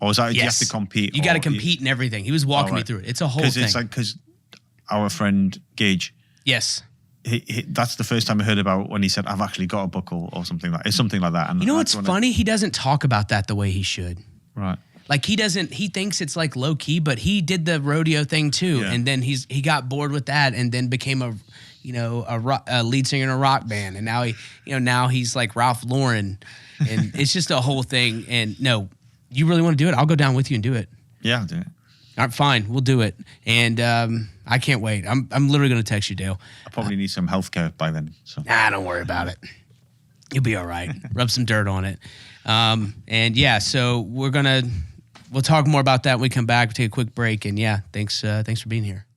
Or is that you have to compete? You got to compete in everything. He was walking me through it. It's a whole thing. Because our friend Gage. Yes. That's the first time I heard about when he said, I've actually got a buckle or something like that. It's something like that. And you know what's funny? He doesn't talk about that the way he should. Right. Like he thinks it's like low key, but he did the rodeo thing too. Yeah. And then he got bored with that and then became a lead singer in a rock band. And now he's like Ralph Lauren and it's just a whole thing. And no, you really want to do it? I'll go down with you and do it. Yeah, I'll do it. All right, fine, we'll do it. And I can't wait. I'm literally going to text you, Dale. I probably need some healthcare by then. So. Nah, don't worry about it. You'll be all right. Rub some dirt on it. And yeah, so we'll talk more about that when we come back. We'll take a quick break. And yeah, thanks for being here.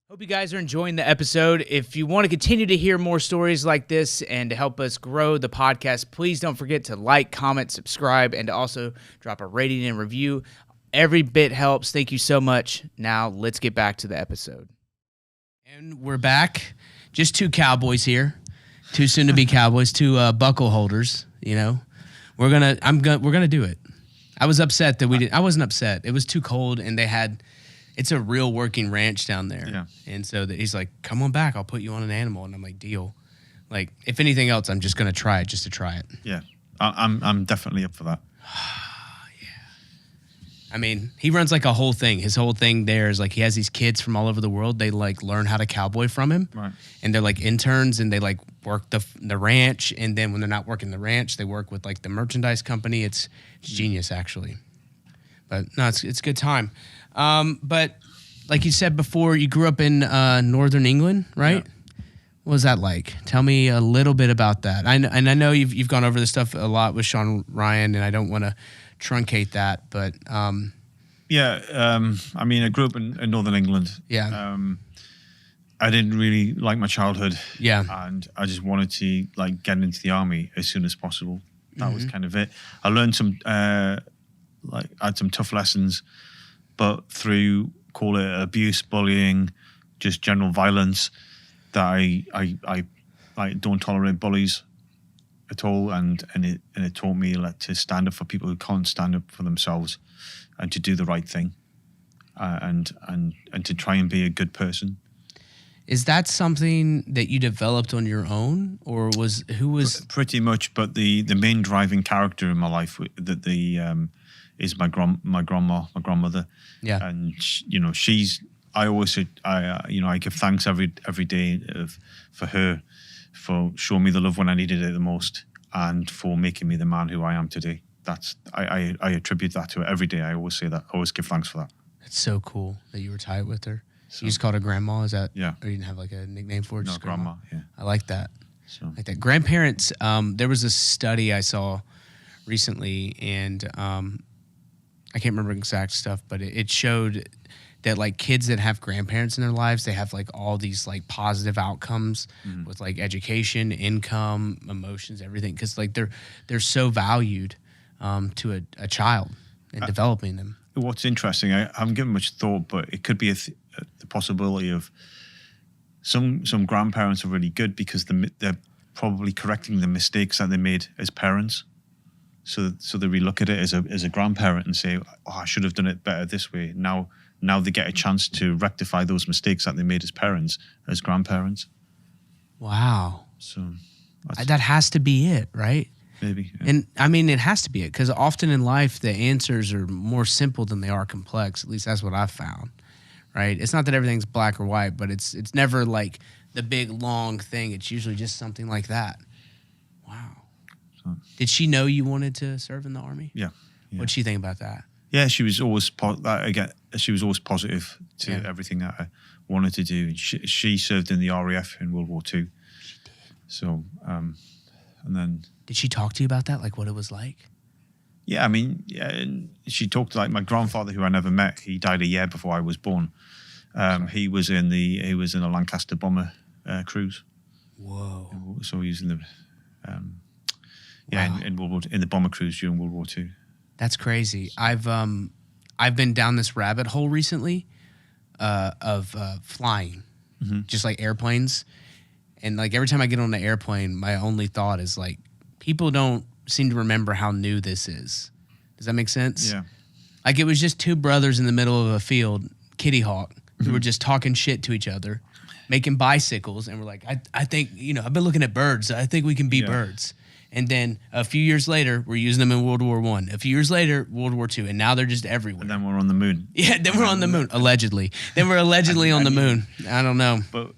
Hope you guys are enjoying the episode. If you want to continue to hear more stories like this and to help us grow the podcast, please don't forget to like, comment, subscribe, and to also drop a rating and review. Every bit helps. Thank you so much. Now let's get back to the episode. And we're back. Just two cowboys here. Two soon-to-be cowboys, two buckle holders. We're gonna do it. I was upset that we didn't. I wasn't upset. It was too cold, and it's a real working ranch down there. Yeah. And so he's like, "Come on back. I'll put you on an animal." And I'm like, "Deal." Like, if anything else, I'm just gonna try it just to try it. Yeah, I'm definitely up for that. I mean, he runs like a whole thing. His whole thing there is like he has these kids from all over the world. They like learn how to cowboy from him, Right. and they're like interns, and they like work the ranch. And then when they're not working the ranch, they work with like the merchandise company. It's genius, actually. But no, it's a good time. But like you said before, you grew up in northern England, right? Yeah. What was that like? Tell me a little bit about that. I know you've gone over this stuff a lot with Sean Ryan, and I don't want to truncate that, but I mean, I grew up in northern England. Yeah. I didn't really like my childhood. Yeah. And I just wanted to like get into the army as soon as possible. That was kind of it. I learned some I had some tough lessons, but through, call it abuse, bullying, just general violence, that I don't tolerate bullies at all, and it taught me to stand up for people who can't stand up for themselves, and to do the right thing, and to try and be a good person. Is that something that you developed on your own, or was pretty much? But the main driving character in my life is my grandmother. Yeah. And I always said I give thanks every day for her, for showing me the love when I needed it the most, and for making me the man who I am today. I attribute that to her every day. I always say that. I always give thanks for that. It's so cool that you were tight with her. So, You just called her grandma, is that? Yeah. Or you didn't have like a nickname for her? No, Just grandma. Yeah. I like that. So Like that. Grandparents, there was a study I saw recently, and I can't remember exact stuff, but it showed that like kids that have grandparents in their lives, they have like all these like positive outcomes with like education, income, emotions, everything. Cause like they're so valued to a child and developing them. What's interesting, I haven't given much thought, but it could be the possibility of some grandparents are really good because they're probably correcting the mistakes that they made as parents. So they relook at it as a grandparent and say, "Oh, I should have done it better this way." Now they get a chance to rectify those mistakes that they made as parents, as grandparents. Wow. So That has to be it, right? maybe. Yeah. And I mean, it has to be it, because often in life, the answers are more simple than they are complex. At least that's what I've found, right? It's not that everything's black or white, but it's never like the big, long thing. It's usually just something like that. Wow. So, Did she know you wanted to serve in the Army? yeah. What'd she think about that? Yeah, she was always she was always positive to everything that I wanted to do. She served in the RAF in World War II. She did. So, and then. Did she talk to you about that, like what it was like? Yeah, I mean, and she talked to like my grandfather, who I never met. He died a year before I was born. He was in a Lancaster bomber cruise. Whoa! So he was in the Wow. in World War in the bomber cruise during World War II. That's crazy. I've been down this rabbit hole recently of flying, just like airplanes, and like every time I get on the airplane, my only thought is like, people don't seem to remember how new this is. Does that make sense? Yeah. Like it was just two brothers in the middle of a field, Kitty Hawk, who were just talking shit to each other, making bicycles, and we're like, I think, I've been looking at birds. I think we can be birds. And then a few years later, we're using them in World War I. A few years later, World War II, and now they're just everywhere. And then we're on the moon. Yeah, then we're on the moon, allegedly. Then we're allegedly on the moon. I don't know. But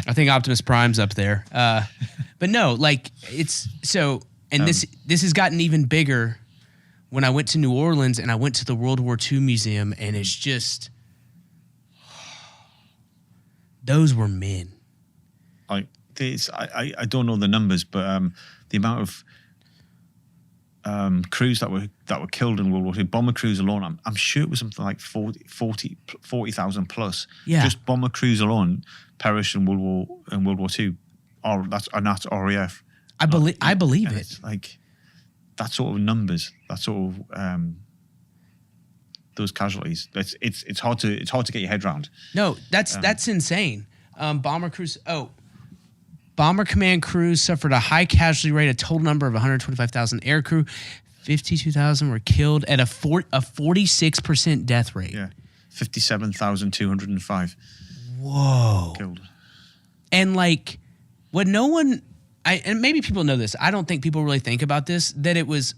I think Optimus Prime's up there. But no, like it's so, and this has gotten even bigger when I went to New Orleans and I went to the World War II Museum, and it's just, those were men. I don't know the numbers, but the amount of crews that were killed in World War II, bomber crews alone, I'm sure it was something like 40,000 plus. Yeah. Just bomber crews alone perished in World War II. That's RAF. I believe it. It's like that sort of numbers, that sort of those casualties. It's hard to get your head around. No, that's insane. Bomber Command crews suffered a high casualty rate, a total number of 125,000 aircrew. 52,000 were killed at a 46% death rate. Yeah, 57,205. Whoa. Killed. And like, what no one, and maybe people know this, I don't think people really think about this, that it was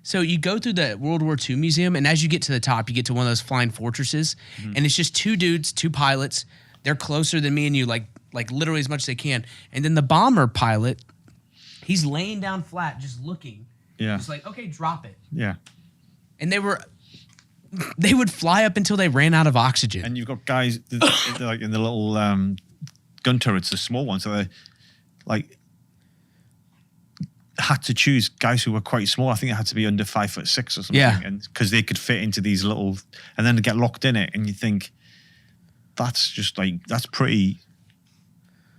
So you go through the World War II museum, and as you get to the top, you get to one of those flying fortresses, and it's just two dudes, two pilots. They're closer than me and you, like literally as much as they can. And then the bomber pilot, he's laying down flat, just looking. Yeah. Just like, okay, drop it. Yeah. And they would fly up until they ran out of oxygen. And you've got guys like in the little gun turrets, the small ones. So they like had to choose guys who were quite small. I think it had to be under 5'6" or something. Yeah. And because they could fit into these little, and then to get locked in it, and you think that's pretty.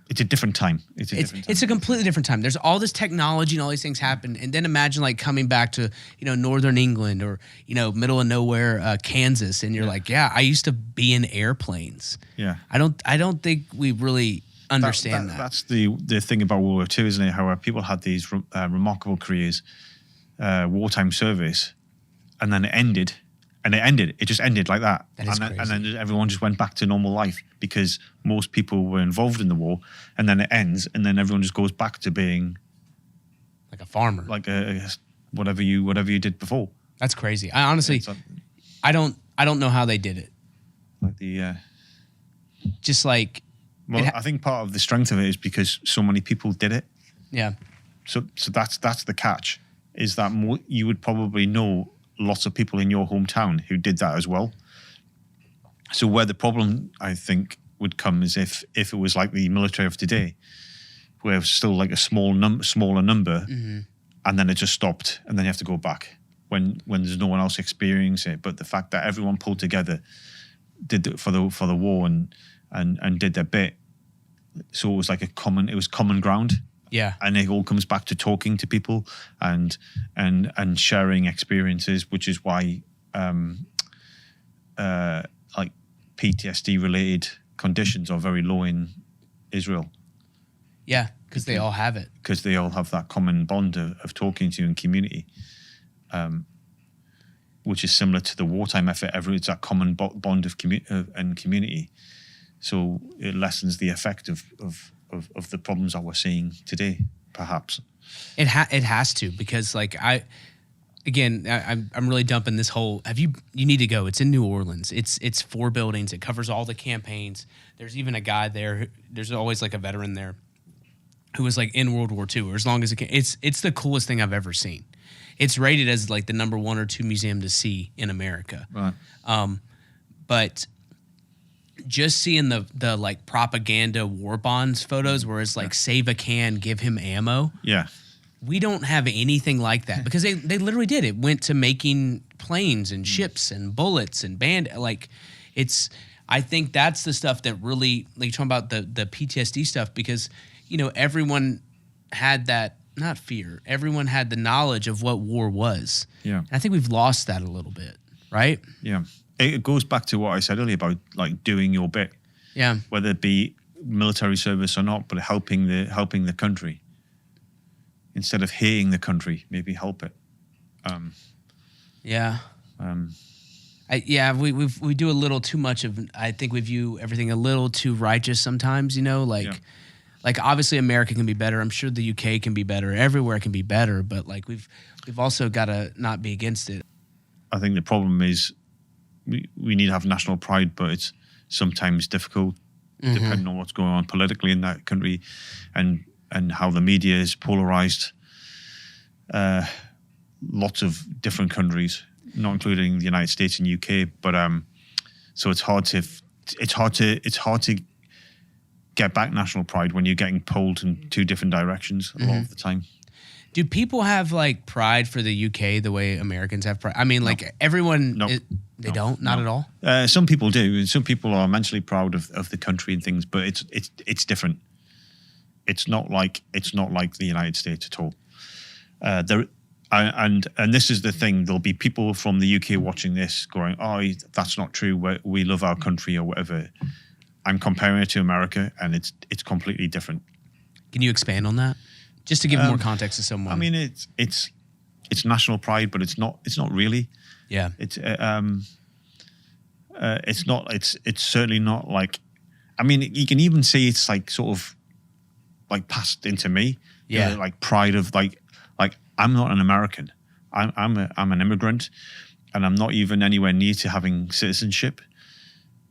It's a different time. It's a completely different time. There's all this technology and all these things happen, and then imagine like coming back to northern England or middle of nowhere Kansas, and you're like, yeah, I used to be in airplanes. Yeah, I don't think we really understand that. That's the thing about World War II, isn't it? How people had these remarkable careers, wartime service, and then it ended. And it just ended like that. Crazy. And then everyone just went back to normal life because most people were involved in the war. And then it ends, and then everyone just goes back to being like a farmer, like whatever you did before. That's crazy. I honestly, I don't know how they did it. Like the just like. Well, I think part of the strength of it is because so many people did it. Yeah. So that's the catch, is that you would probably know lots of people in your hometown who did that as well. So where the problem, I think, would come is if it was like the military of today, where it's still like a smaller number, and then it just stopped, and then you have to go back when there's no one else experiencing it. But the fact that everyone pulled together, did it for the war and did their bit, so it was like common ground. Yeah. And it all comes back to talking to people and sharing experiences, which is why like PTSD related conditions are very low in Israel. Yeah, because they all have it. Because they all have that common bond of talking to you in community, which is similar to the wartime effort. It's that common bond of community. So it lessens the effect of the problems that we're seeing today, perhaps. It has to, because like I'm really dumping this whole. You need to go. It's in New Orleans. It's 4 buildings. It covers all the campaigns. There's even a guy there. There's always like a veteran there who was like in World War II, or as long as it can. It's the coolest thing I've ever seen. It's rated as like the number 1 or 2 museum to see in America. Right. But just seeing the like propaganda war bonds photos where it's like save a can, give him ammo. Yeah. We don't have anything like that, because they literally did. It went to making planes and ships and bullets and I think that's the stuff that really, like you're talking about the PTSD stuff, because everyone had that, not fear. Everyone had the knowledge of what war was. Yeah. And I think we've lost that a little bit, right? Yeah. It goes back to what I said earlier about like doing your bit. Yeah. Whether it be military service or not, but helping the country. Instead of hating the country, maybe help it. Yeah. We do a little too much of. I think we view everything a little too righteous sometimes. Like obviously America can be better. I'm sure the UK can be better. Everywhere can be better. But like we've also got to not be against it. I think the problem is we need to have national pride, but it's sometimes difficult depending on what's going on politically in that country, and how the media is polarized. Lots of different countries, not including the United States and UK, but so it's hard to get back national pride when you're getting pulled in 2 different directions a lot of the time. Do people have like pride for the UK the way Americans have pride? I mean, like everyone, they don't, not at all. Some people do, and some people are immensely proud of the country and things, but it's different. It's not like the United States at all. And this is the thing. There'll be people from the UK watching this going, "Oh, that's not true. We love our country," or whatever. I'm comparing it to America, and it's completely different. Can you expand on that, just to give more context to someone? I mean, it's national pride, but it's not really. Yeah. It's not. It's certainly not like. I mean, you can even see it's like sort of like passed into me. Yeah. Like pride of like I'm not an American. I'm an immigrant, and I'm not even anywhere near to having citizenship.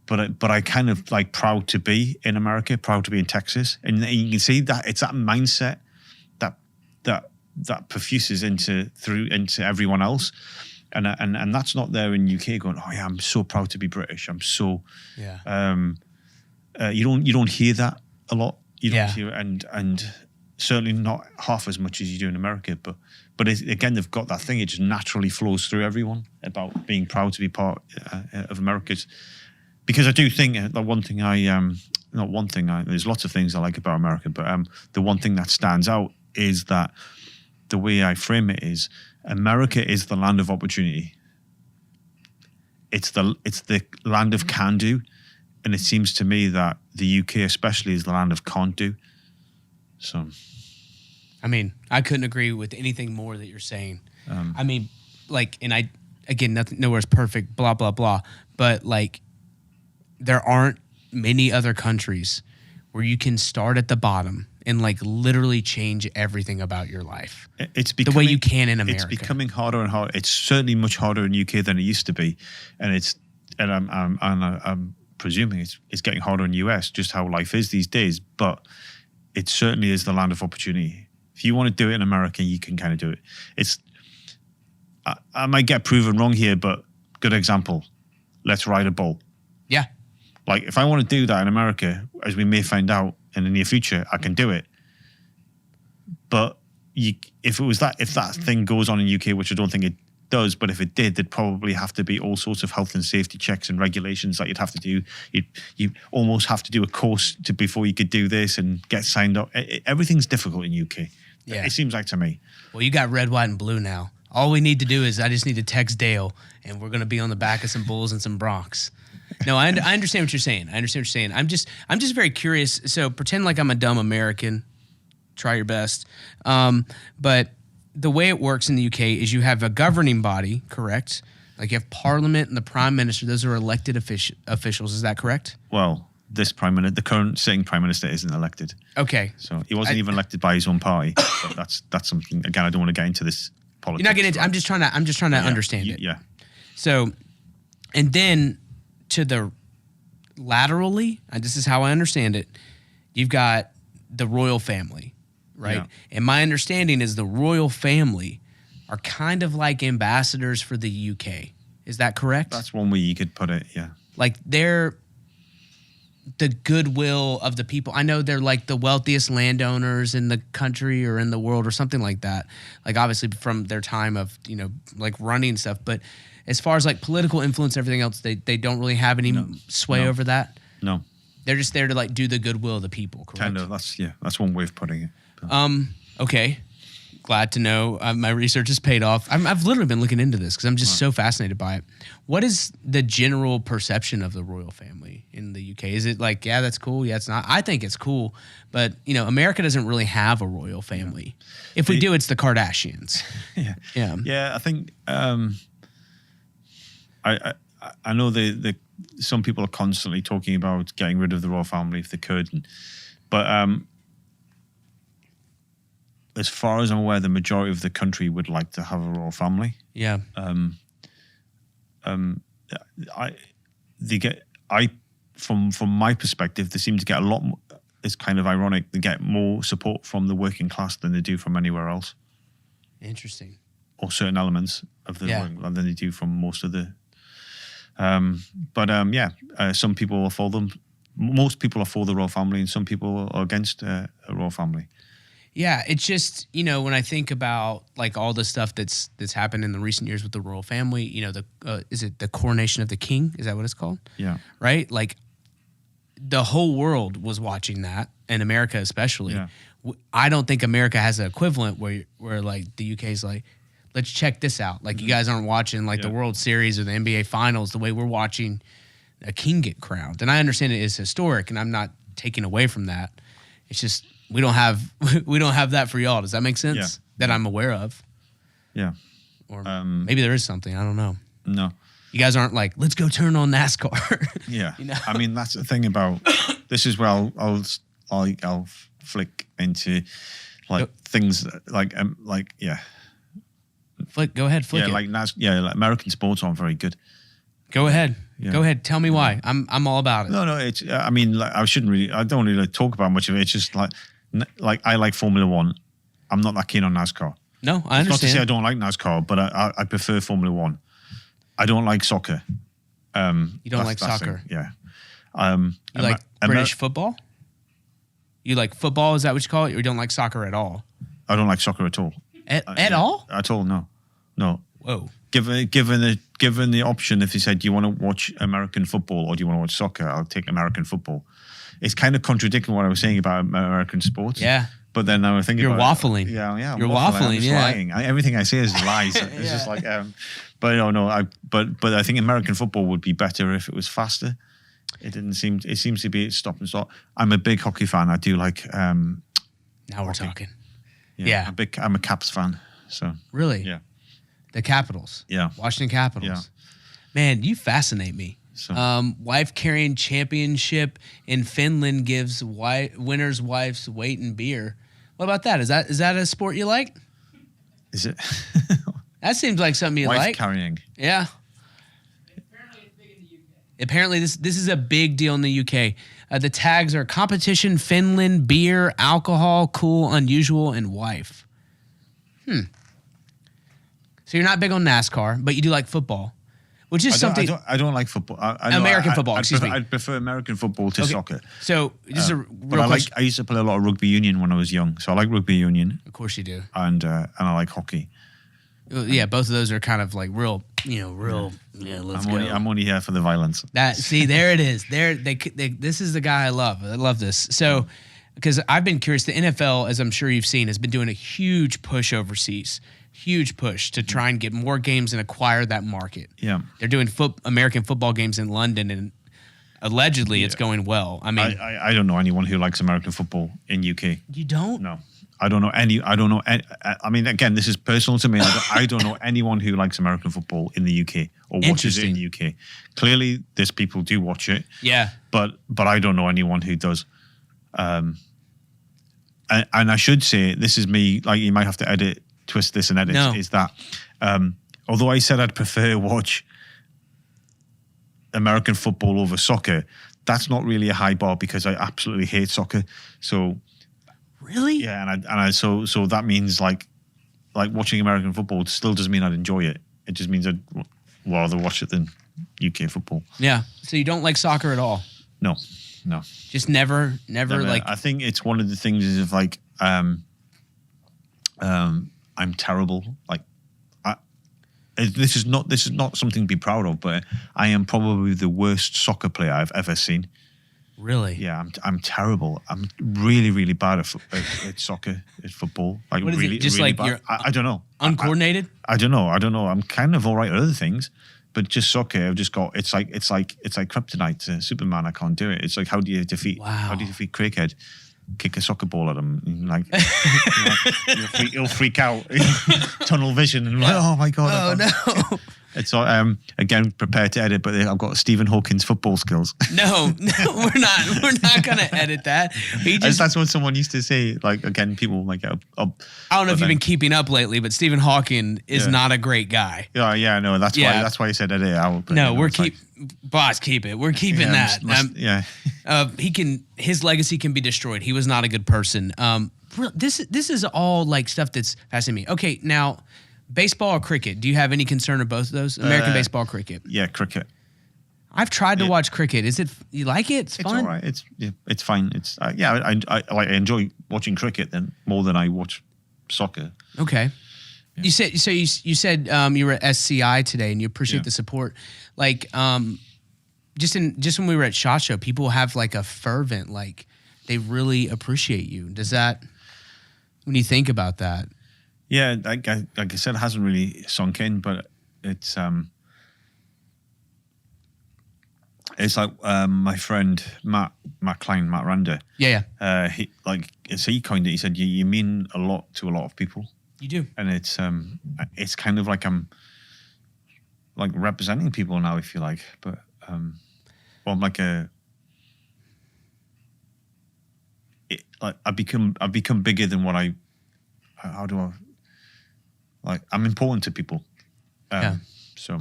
But I kind of like proud to be in America, proud to be in Texas, and you can see that it's that mindset that perfuses into everyone else, and that's not there in UK. Going, oh yeah, I'm so proud to be British. I'm so you don't hear that a lot. You don't hear it, and certainly not half as much as you do in America. But again, they've got that thing. It just naturally flows through everyone about being proud to be part of America. Because I do think that one thing there's lots of things I like about America, but the one thing that stands out is that the way I frame it is America is the land of opportunity. It's the land of can do, and it seems to me that the UK especially is the land of can't do. So, I mean, I couldn't agree with anything more that you're saying. I mean, like, and nowhere's perfect, blah blah blah, but like, there aren't many other countries where you can start at the bottom and like literally change everything about your life. It's the way you can in America. It's becoming harder and harder. It's certainly much harder in UK than it used to be, and I'm presuming it's getting harder in US. Just how life is these days, but it certainly is the land of opportunity. If you want to do it in America, you can kind of do it. I might get proven wrong here, but good example. Let's ride a bull. Yeah. Like, if I want to do that in America, as we may find out in the near future, I can do it. But if that thing goes on in UK, which I don't think it does, but if it did, there'd probably have to be all sorts of health and safety checks and regulations that you'd have to do. You almost have to do a course before you could do this and get signed up. Everything's difficult in UK. Yeah. It seems like to me. Well, you got red, white, and blue now. All we need to do is I just need to text Dale, and we're going to be on the back of some bulls and some broncs. No, I understand what you're saying. I'm just very curious. So pretend like I'm a dumb American. Try your best. But the way it works in the UK is you have a governing body, correct? Like you have Parliament and the Prime Minister. Those are elected officials. Is that correct? Well, the current sitting Prime Minister isn't elected. Okay. So he wasn't even elected by his own party. But that's something. Again, I don't want to get into this politics. You're not getting into. I'm just trying to understand it. Yeah. So, and then to the laterally, this is how I understand it. You've got the royal family, right? Yeah. And my understanding is the royal family are kind of like ambassadors for the UK. Is that correct? That's one way you could put it, yeah. Like they're the goodwill of the people. I know they're like the wealthiest landowners in the country or in the world or something like that. Like obviously from their time of, like running stuff. But as far as like political influence and everything else, they don't really have any sway over that? No. They're just there to like do the goodwill of the people, correct? Kind of, that's one way of putting it. Okay. Glad to know my research has paid off. I've literally been looking into this because I'm just so fascinated by it. What is the general perception of the royal family in the UK? Is it like, yeah, that's cool? Yeah, it's not. I think it's cool, but America doesn't really have a royal family. Yeah. If we do, it's the Kardashians. Yeah. Yeah, I think I know some people are constantly talking about getting rid of the royal family if they could, but as far as I'm aware, the majority of the country would like to have a royal family. Yeah. From my perspective, they seem to get a lot more. It's kind of ironic. They get more support from the working class than they do from anywhere else. Interesting. Or certain elements of the working than they do from most of the. Some people are for them. Most people are for the royal family, and some people are against a royal family. Yeah, it's just, when I think about like all the stuff that's happened in the recent years with the royal family, is it the coronation of the king? Is that what it's called? Yeah. Right? Like the whole world was watching that, and America especially. Yeah. I don't think America has an equivalent where like the UK's like, let's check this out. Like you guys aren't watching like the World Series or the NBA Finals the way we're watching a king get crowned. And I understand it is historic, and I'm not taking away from that. It's just we don't have that for y'all. Does that make sense? Yeah. That I'm aware of. Yeah. Or maybe there is something. I don't know. No. You guys aren't like, let's go turn on NASCAR. Yeah. I mean, that's the thing about this is where I'll flick into like things like Go ahead, flick it. Like like American sports aren't very good. Go ahead. Yeah. Go ahead. Tell me why. I'm all about it. No, it's. I mean, like, I don't really talk about much of it. It's just like I like Formula One. I'm not that keen on NASCAR. No, I understand. Not to say I don't like NASCAR, but I prefer Formula One. I don't like soccer. You don't like soccer? Yeah. You like British football? You like football? Is that what you call it? Or you don't like soccer at all? I don't like soccer at all. At all? At all, no. Whoa. Given the option, if you said, do you want to watch American football or do you want to watch soccer? I'll take American football. It's kind of contradicting what I was saying about American sports. Yeah. But then I was thinking You're waffling. Yeah. You're waffling. I'm just lying. Everything I say is lies. It's just like, but no. But I think American football would be better if it was faster. It seems to be stop and start. I'm a big hockey fan. I do like. Now we're talking. Yeah. I'm a Caps fan. So really, yeah. The Capitals. Yeah. Washington Capitals. Yeah. Man, you fascinate me. So. Wife carrying championship in Finland gives winner's wife's weight in beer. What about that? Is that a sport you like? Is it? That seems like something you Wife like. carrying. Yeah. Apparently it's big in the UK. Apparently this is a big deal in the UK. The tags are competition, Finland, beer, alcohol, cool, unusual, and wife. So you're not big on NASCAR, but you do like football, which is something. I don't like football. American football. Excuse me. I prefer American football to soccer. So this is a real but question. I used to play a lot of rugby union when I was young, so I like rugby union. Of course you do. And I like hockey. Yeah, both of those are kind of like real. Let's go. I'm only here for the violence. There it is. This is the guy I love. I love this. So, because I've been curious, the NFL, as I'm sure you've seen, has been doing a huge push overseas. Huge push to try and get more games and acquire that market. Yeah. They're doing American football games in London, and allegedly it's going well. I mean, I don't know anyone who likes American football in UK. You don't? No. I don't know any. I mean, again, this is personal to me. I don't know anyone who likes American football in the UK or watches it in the UK. Clearly, there's people do watch it. Yeah. But I don't know anyone who does. And I should say, this is me. Like, you might have to twist this and edit. No. Is that although I said I'd prefer watch American football over soccer, that's not really a high bar because I absolutely hate soccer. So. Really? Yeah, so that means like watching American football still doesn't mean I'd enjoy it. It just means I'd rather watch it than UK football. Yeah. So you don't like soccer at all? No. Just never. Like. I think it's one of the things is if like I'm terrible. Like this is not something to be proud of, but I am probably the worst soccer player I've ever seen. Really? Yeah, I'm terrible. I'm really, really bad at soccer, at football. Like what is really, it? Just really like bad. you're I don't know. Uncoordinated? I don't know. I'm kind of all right at other things, but just soccer, I've just got. It's like kryptonite. Superman, I can't do it. It's like how do you defeat Craighead? Kick a soccer ball at him, like he'll freak out, tunnel vision, and like, oh my god! Oh no! It's again prepared to edit, but I've got Stephen Hawking's football skills. No, we're not gonna edit that. That's what someone used to say. Like again, people might get up. I don't know if you've been keeping up lately, but Stephen Hawking is not a great guy. Yeah, no, that's why I said edit out. But, no, boss, keep it. We're keeping that. His legacy can be destroyed. He was not a good person. This is all like stuff that's fascinating me. Okay, now. Baseball or cricket? Do you have any concern of both of those? American baseball, cricket. Yeah, cricket. I've tried to watch cricket. You like it? It's fun. It's all right. It's fine. It's I enjoy watching cricket more than I watch soccer. Okay. Yeah. You said you were at SCI today and you appreciate the support. Like just when we were at SHOT Show, people have like a fervent they really appreciate you. Does that when you think about that? Yeah, like I said, it hasn't really sunk in, but it's like my friend Matt Klein, Matt Randa. Yeah. He coined it. He said, "You mean a lot to a lot of people." You do, and it's kind of like I'm like representing people now, if you like, but I'm like I've become bigger than what I. How do I? Like I'm important to people. So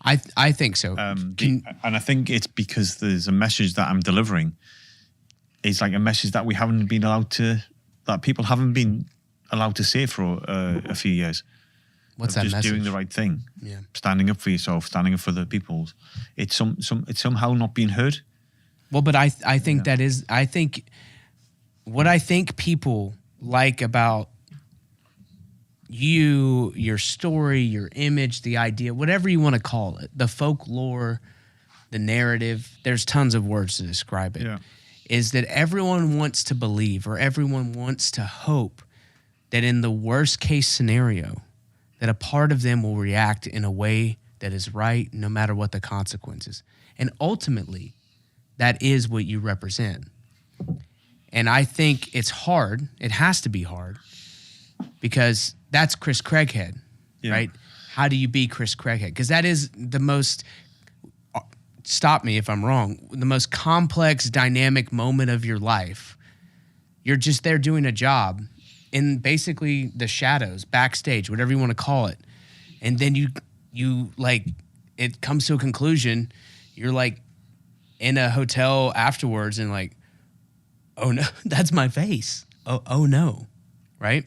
I think so. and I think it's because there's a message that I'm delivering. It's like a message that people haven't been allowed to say for a few years. What's that just message? doing the right thing, Yeah. standing up for yourself, standing up for the people. It's it's somehow not being heard. Well, but I think that is, I think what I think people like about you, your story, your image, the idea, whatever you want to call it, the folklore, the narrative, there's tons of words to describe it, is that everyone wants to believe, or everyone wants to hope that in the worst case scenario, that a part of them will react in a way that is right, no matter what the consequences. And ultimately, that is what you represent. And I think it's hard. It has to be hard, because that's Chris Craighead, right? How do you be Chris Craighead? Because that is the most, stop me if I'm wrong, the most complex, dynamic moment of your life. You're just there doing a job in basically the shadows, backstage, whatever you want to call it. And then you like, it comes to a conclusion. You're like in a hotel afterwards and like, oh no, that's my face. Oh no, right?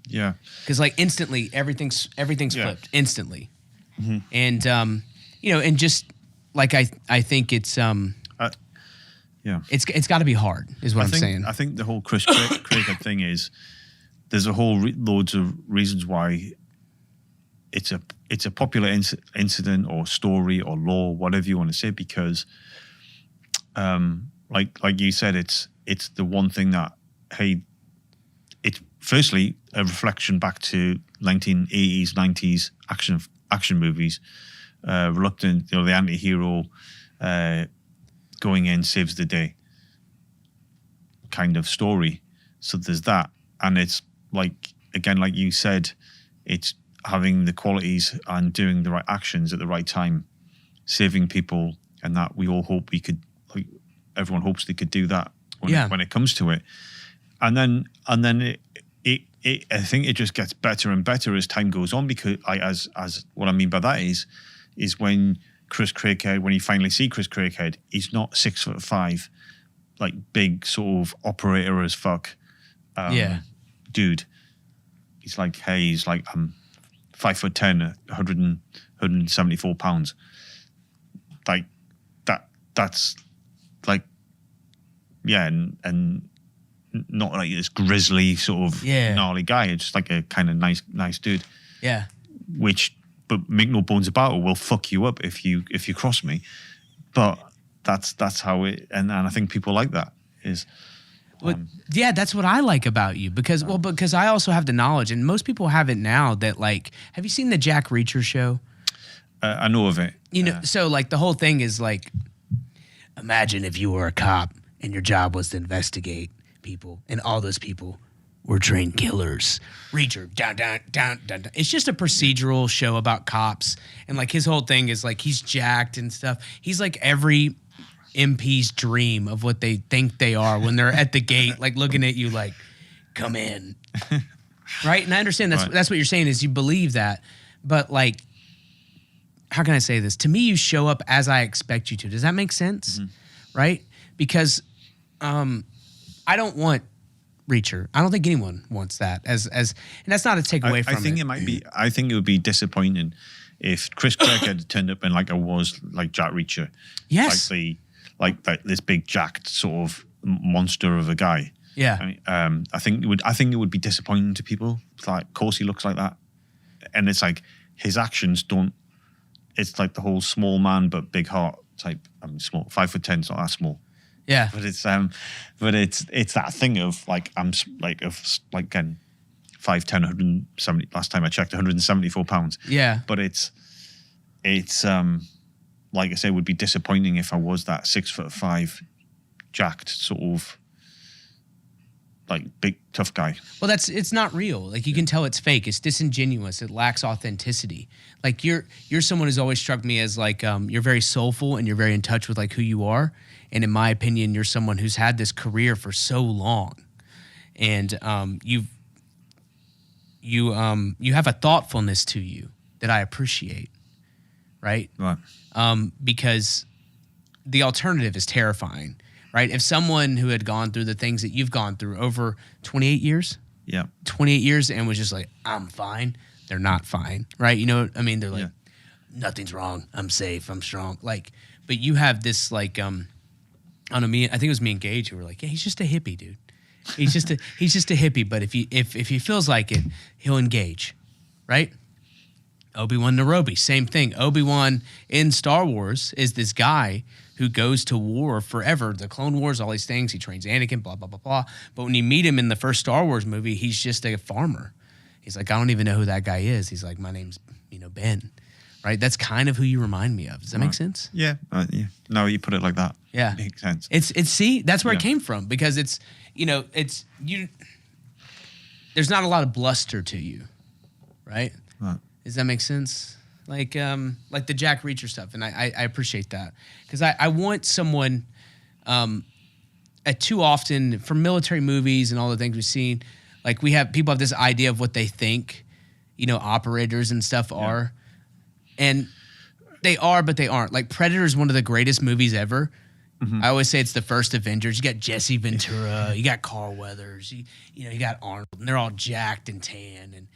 Yeah. Because like instantly everything's flipped instantly. Mm-hmm. And and just like I think it's it's got to be hard is what I'm saying. I think the whole Chris Craighead thing is there's a whole loads of reasons why it's a popular incident or story or law, whatever you want to say, because like you said, it's the one thing that, hey, it's firstly a reflection back to 1980s, 90s action movies, reluctant, the anti-hero going in, saves the day kind of story. So there's that. And it's like, again, like you said, it's having the qualities and doing the right actions at the right time, saving people, and that we all hope we could, like, everyone hopes they could do that when it comes to it. And then it I think it just gets better and better as time goes on, because as what I mean by that is when Chris Craighead, when you finally see Chris Craighead, he's not 6'5", like big sort of operator as fuck dude. He's like, hey, he's like, I'm 5'10", 174 pounds. Like that's like, and not like this grisly sort of gnarly guy. It's just like a kind of nice dude. Yeah. But make no bones about it, will fuck you up if you cross me. But that's how it, and I think people like that is. That's what I like about you, because I also have the knowledge, and most people have it now, that like, have you seen the Jack Reacher show? I know of it. So like the whole thing is like, imagine if you were a cop and your job was to investigate people, and all those people were trained killers. Reacher, down. It's just a procedural show about cops, and like his whole thing is like he's jacked and stuff. He's like every MP's dream of what they think they are when they're at the gate, like looking at you like, come in. Right? And I understand that's what you're saying, is you believe that. But like, how can I say this? To me, you show up as I expect you to. Does that make sense? Mm-hmm. Right? Because I don't want Reacher. I don't think anyone wants that. And that's not a takeaway from it. I think it might be. I think it would be disappointing if Chris Craighead turned up in like like Jack Reacher. Yes. Like this big jacked sort of monster of a guy. Yeah. I think it would be disappointing to people. It's like, of course he looks like that, and it's like his actions don't. It's like the whole small man but big heart type. I mean, small, 5'10", it's not that small. Yeah, but it's that thing of like, I'm like 5'10", 170. Last time I checked, 174 pounds. Yeah, but it's like I say, it would be disappointing if I was that 6'5", jacked sort of like big tough guy. Well, it's not real. Like you can tell it's fake. It's disingenuous. It lacks authenticity. Like you're someone who's always struck me as like you're very soulful and you're very in touch with like who you are. And in my opinion, you're someone who's had this career for so long, and you have a thoughtfulness to you that I appreciate, right? Right. Because the alternative is terrifying, right? If someone who had gone through the things that you've gone through over 28 years, 28 years, and was just like, I'm fine, they're not fine, right? You know what I mean? They're like, nothing's wrong, I'm safe, I'm strong. Like, but you have this like, I don't know, I think it was me and Gage who were like, yeah, he's just a hippie, dude. He's just a hippie, but if he feels like it, he'll engage, right? Obi-Wan Nairobi, same thing. Obi-Wan in Star Wars is this guy who goes to war forever. The Clone Wars, all these things. He trains Anakin, blah, blah, blah, blah. But when you meet him in the first Star Wars movie, he's just a farmer. He's like, I don't even know who that guy is. He's like, my name's, Ben. Right? That's kind of who you remind me of. Does that make sense? Yeah. No, you put it like that. Yeah. Makes sense. It's see, that's where it came from, because it's there's not a lot of bluster to you, right? Right. Does that make sense? Like the Jack Reacher stuff, and I appreciate that, because I want someone. Too often from military movies and all the things we've seen, like people have this idea of what they think, operators and stuff are, and they are, but they aren't. Like Predator is one of the greatest movies ever. Mm-hmm. I always say it's the first Avengers. You got Jesse Ventura, you got Carl Weathers, you got Arnold, and they're all jacked and tan, and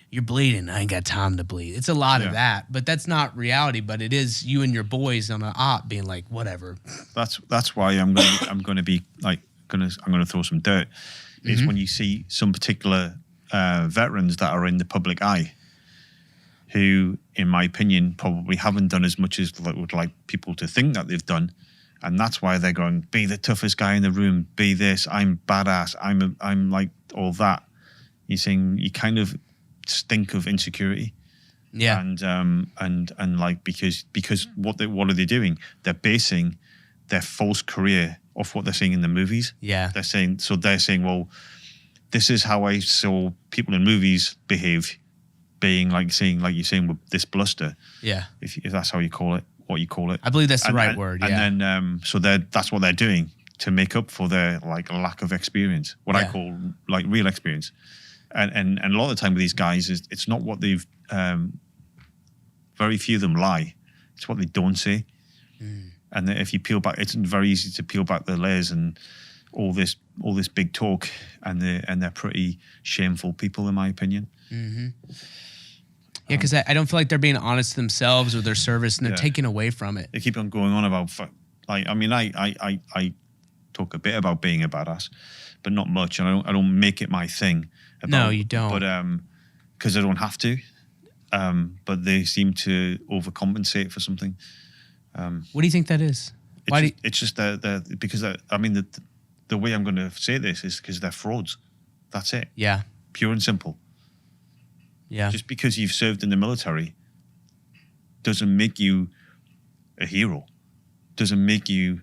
you're bleeding. I ain't got time to bleed. It's a lot of that, but that's not reality. But it is you and your boys on an op being like, whatever. That's why I'm going to be like I'm going to throw some dirt. Is when you see some particular veterans that are in the public eye, who, in my opinion, probably haven't done as much as would like people to think that they've done. And that's why they're going, be the toughest guy in the room, be this, I'm badass, I'm like all that. You're saying you kind of stink of insecurity. Yeah. And like because what are they doing? They're basing their false career off what they're seeing in the movies. Yeah. They're saying, well, this is how I saw people in movies behave, being like you're saying with this bluster. Yeah. If that's how you call it. What you call it. I believe that's the right word. Yeah. And then, so that's what they're doing to make up for their like lack of experience, what I call like real experience. And a lot of the time with these guys is it's not what they've. Very few of them lie. It's what they don't say. And if you peel back, it's very easy to peel back the layers and all this big talk, and they're pretty shameful people, in my opinion. Mm-hmm. Yeah, because I don't feel like they're being honest to themselves or their service, and they're taking away from it. They keep on going on about, like, I mean, I talk a bit about being a badass, but not much, and I don't make it my thing. No, you don't. But because I don't have to. But they seem to overcompensate for something. What do you think that is? It's just because I mean the way I'm going to say this is because they're frauds. That's it. Yeah. Pure and simple. Yeah. Just because you've served in the military doesn't make you a hero. Doesn't make you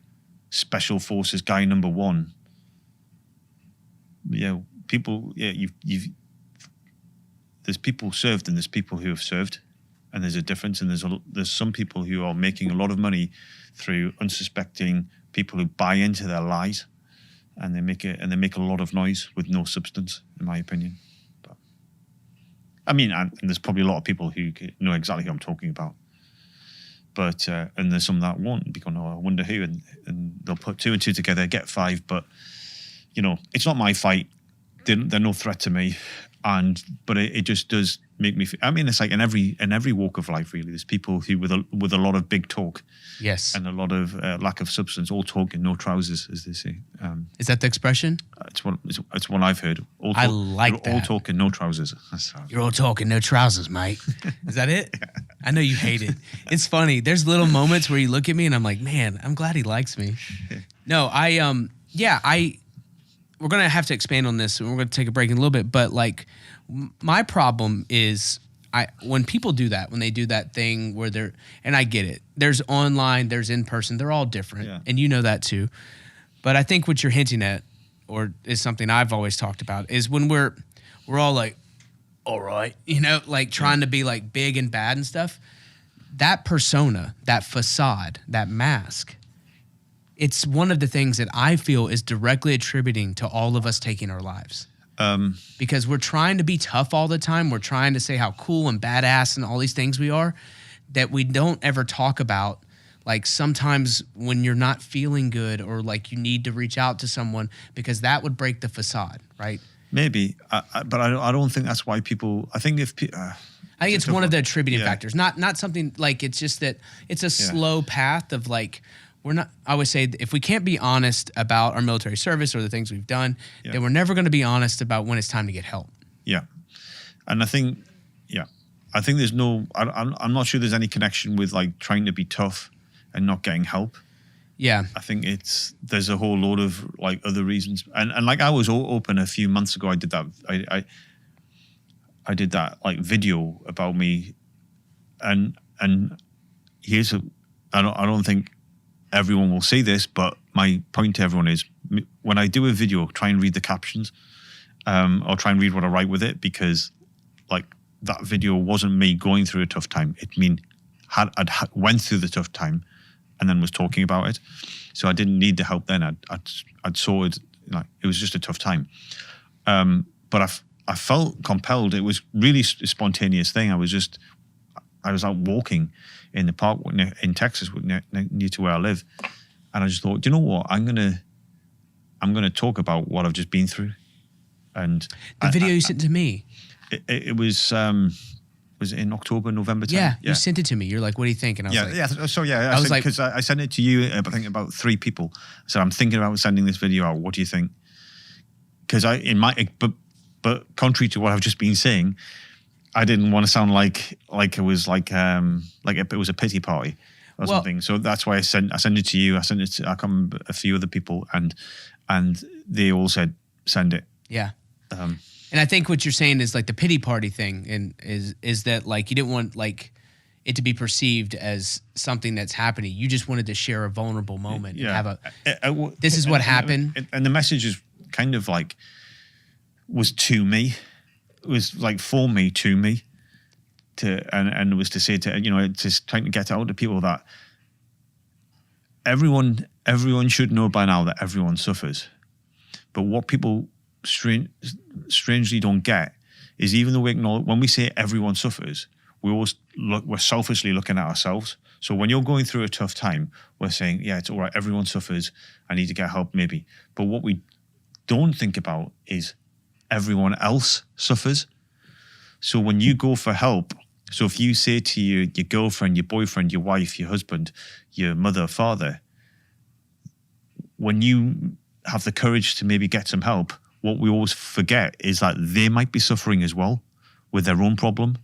special forces guy number one. Yeah, people. Yeah, you've. There's people served and there's people who have served, and there's a difference. And there's some people who are making a lot of money through unsuspecting people who buy into their lies, and they make a lot of noise with no substance, in my opinion. I mean, and there's probably a lot of people who know exactly who I'm talking about. But, and there's some that won't, because, oh, I wonder who, and they'll put 2 and 2 together, get 5, but, it's not my fight. They're no threat to me. But it just does make me, I mean, it's like in every walk of life, really, there's people who with a lot of big talk. Yes. And a lot of lack of substance, all talk and no trousers, as they say. Is that the expression? It's one I've heard. I like that. All talk and no trousers. You're all talk and no trousers, mate. Is that it? Yeah. I know you hate it. It's funny. There's little moments where you look at me and I'm like, man, I'm glad he likes me. No, we're going to have to expand on this, and we're going to take a break in a little bit, but like my problem is when people do that, when they do that thing where they're, and I get it, there's online, there's in person, they're all different, and you know that too. But I think what you're hinting at, or is something I've always talked about, is when we're all like, all right, like trying to be like big and bad and stuff, that persona, that facade, that mask, it's one of the things that I feel is directly attributing to all of us taking our lives. Because we're trying to be tough all the time. We're trying to say how cool and badass and all these things we are, that we don't ever talk about. Like sometimes when you're not feeling good or like you need to reach out to someone, because that would break the facade, right? Maybe, but I don't think that's why people. I think I think it's one of the attributing factors, not something like, it's just that it's a slow path of like, we're not, I always say if we can't be honest about our military service or the things we've done, then we're never going to be honest about when it's time to get help. Yeah. And I think there's no, I'm not sure there's any connection with like trying to be tough and not getting help. Yeah. I think there's a whole load of like other reasons. And like I was open a few months ago, I did that. I did that like video about me, and here's I don't think everyone will see this, but my point to everyone is when I do a video, try and read the captions, or try and read what I write with it, because like that video wasn't me going through a tough time. It I'd went through the tough time and then was talking about it. So I didn't need the help then. I'd sorted, like, it was just a tough time. But I felt compelled. It was really a spontaneous thing. I was out walking in the park in Texas, near to where I live, and I just thought, do you know what? I'm gonna talk about what I've just been through. And the video you sent to me, it was it in October, November time? Yeah, you sent it to me. You're like, what do you think? And I was like, So I was like, because I sent it to you. I think about 3 people. So I'm thinking about sending this video out. What do you think? Because but contrary to what I've just been saying, I didn't want to sound like it was like it was a pity party or something. So that's why I sent it to you. I sent it to a few other people, and they all said send it. Yeah. And I think what you're saying is like the pity party thing, and is that like you didn't want like it to be perceived as something that's happening. You just wanted to share a vulnerable moment and have this is what happened. And the message is kind of like was to me. It was like for me, to me, and it was to say to, just trying to get out to people that everyone should know by now that everyone suffers. But what people strangely don't get is, even though we acknowledge, when we say everyone suffers, we're selfishly looking at ourselves. So when you're going through a tough time, we're saying, yeah, it's all right, everyone suffers, I need to get help maybe. But what we don't think about is everyone else suffers. So when you go for help, so if you say to your girlfriend, your boyfriend, your wife, your husband, your mother, father, when you have the courage to maybe get some help, what we always forget is that they might be suffering as well with their own problem.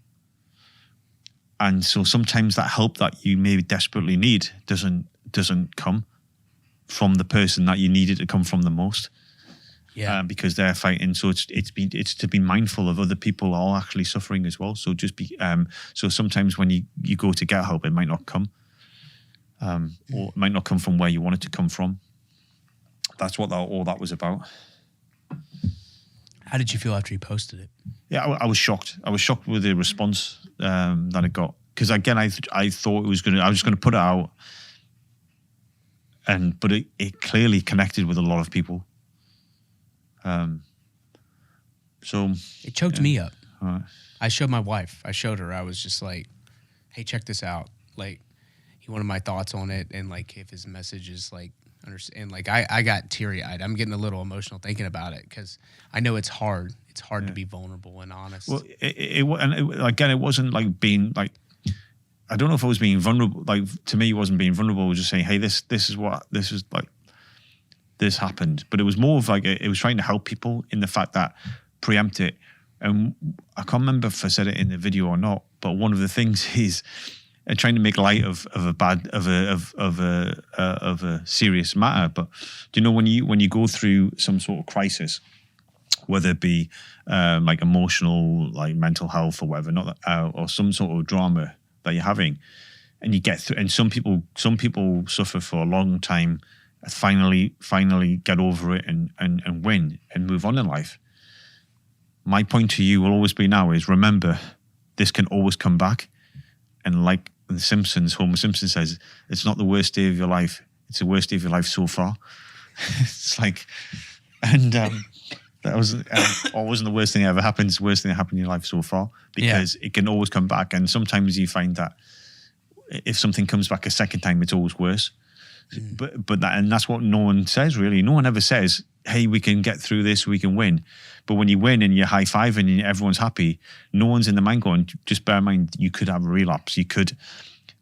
And so sometimes that help that you maybe desperately need doesn't come from the person that you need it to come from the most. Yeah, because they're fighting. So it's to be mindful of other people are actually suffering as well. So just be so sometimes when you go to get help, it might not come, or it might not come from where you want it to come from. That's what all that was about. How did you feel after you posted it? Yeah, I was shocked. I was shocked with the response that it got, because again, I thought I was just gonna put it out, but it clearly connected with a lot of people. So it choked me up. Right. I showed my wife. I showed her. I was just like, "Hey, check this out." Like, he wanted my thoughts on it, and like if his message is like understand. Like I got teary eyed. I'm getting a little emotional thinking about it, because I know it's hard. It's hard to be vulnerable and honest. Well, it wasn't like being like, I don't know if I was being vulnerable. Like, to me, it wasn't being vulnerable. It was just saying, hey, this happened. But it was more of like, it was trying to help people in the fact that preempt it. And I can't remember if I said it in the video or not, but one of the things is trying to make light of a serious matter. But do you know, when you go through some sort of crisis, whether it be like emotional, like mental health or whatever, or some sort of drama that you're having, and you get through, and some people suffer for a long time, finally get over it and win and move on in life. My point to you will always be now is, remember, this can always come back. And like The Simpsons, Homer Simpson says, it's not the worst day of your life, it's the worst day of your life so far. It's like, and That wasn't the worst thing that ever happened. It's the worst thing that happened in your life so far, because it can always come back. And sometimes you find that if something comes back a second time, it's always worse. But that's what no one says, really. No one ever says, hey, we can get through this, we can win. But when you win and you're high-fiving and everyone's happy, no one's in the mind going, just bear in mind, you could have a relapse. You could,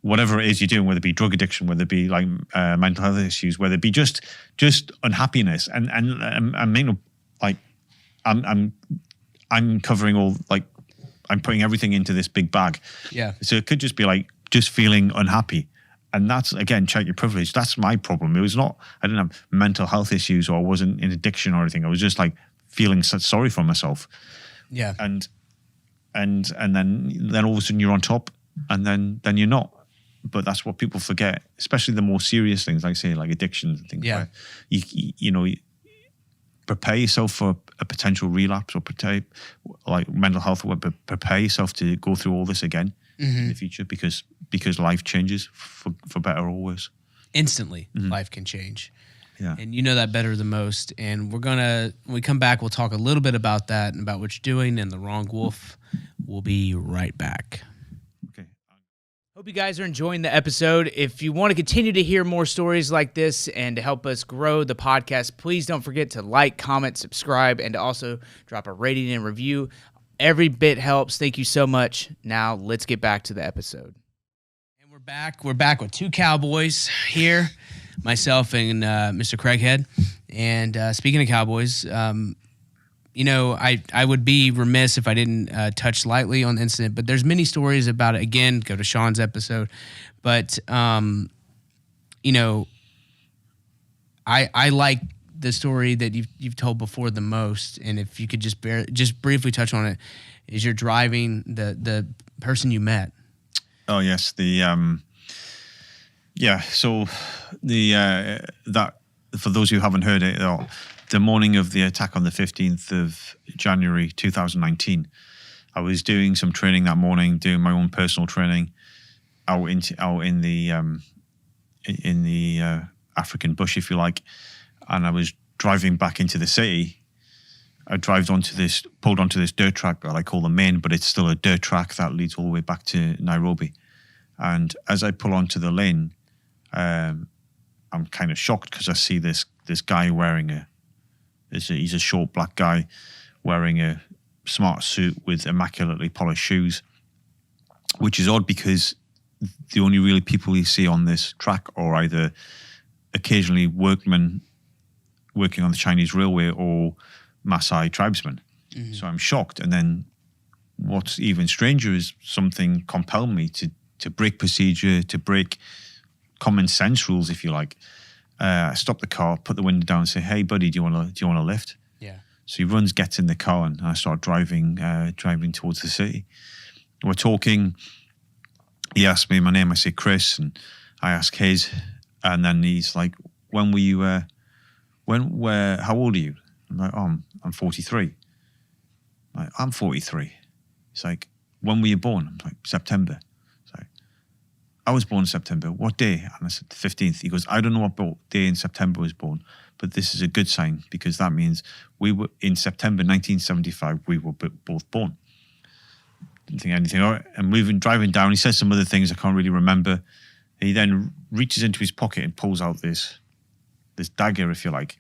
whatever it is you're doing, whether it be drug addiction, whether it be like mental health issues, whether it be just unhappiness. And like, I'm covering all, like, I'm putting everything into this big bag. Yeah. So it could just be like, just feeling unhappy. And that's, again, check your privilege. That's my problem. It was not, I didn't have mental health issues, or I wasn't in addiction or anything. I was just like feeling sorry for myself. Yeah. And then all of a sudden you're on top, and then you're not. But that's what people forget, especially the more serious things, like say, like addictions and things. Yeah. Where you prepare yourself for a potential relapse, or like mental health, prepare yourself to go through all this again in the future, because life changes for better or worse. Instantly, life can change. Yeah. And you know that better than most. And when we come back, we'll talk a little bit about that and about what you're doing and the wrong wolf. We'll be right back. Okay. Hope you guys are enjoying the episode. If you want to continue to hear more stories like this and to help us grow the podcast, please don't forget to like, comment, subscribe, and to also drop a rating and review. Every bit helps. Thank you so much. Now let's get back to the episode. And we're back. We're back with two cowboys here, myself and Mr. Craighead. And speaking of cowboys, I would be remiss if I didn't touch lightly on the incident, but there's many stories about it. Again, go to Sean's episode. But, I like the story that you've told before the most. And if you could just briefly touch on it, is you're driving the person you met. Oh, yes. So that, for those who haven't heard it, the morning of the attack on the 15th of January 2019, I was doing some training that morning, doing my own personal training out in the African bush, if you like, and I was driving back into the city. I pulled onto this dirt track that I call the main, but it's still a dirt track that leads all the way back to Nairobi. And as I pull onto the lane, I'm kind of shocked because I see this guy wearing he's a short black guy wearing a smart suit with immaculately polished shoes, which is odd because the only really people you see on this track are either occasionally workmen working on the Chinese railway or Maasai tribesmen. Mm-hmm. So I'm shocked. And then what's even stranger is something compelled me to break procedure, to break common sense rules, if you like. I stop the car, put the window down, and say, "Hey, buddy, do you want a lift?" Yeah. So he runs, gets in the car, and I start driving towards the city. We're talking. He asked me my name. I say Chris, and I ask his, and then he's like, "When were you? How old are you?" I'm like, "Oh, I'm 43." I'm 43. He's like, "When were you born?" I'm like, "September." I was born in September. What day? And I said, the 15th. He goes, "I don't know what day in September I was born, but this is a good sign because that means we were in September 1975, we were both born." Didn't think anything of it. And we've been driving down. He says some other things I can't really remember. He then reaches into his pocket and pulls out this dagger, if you like.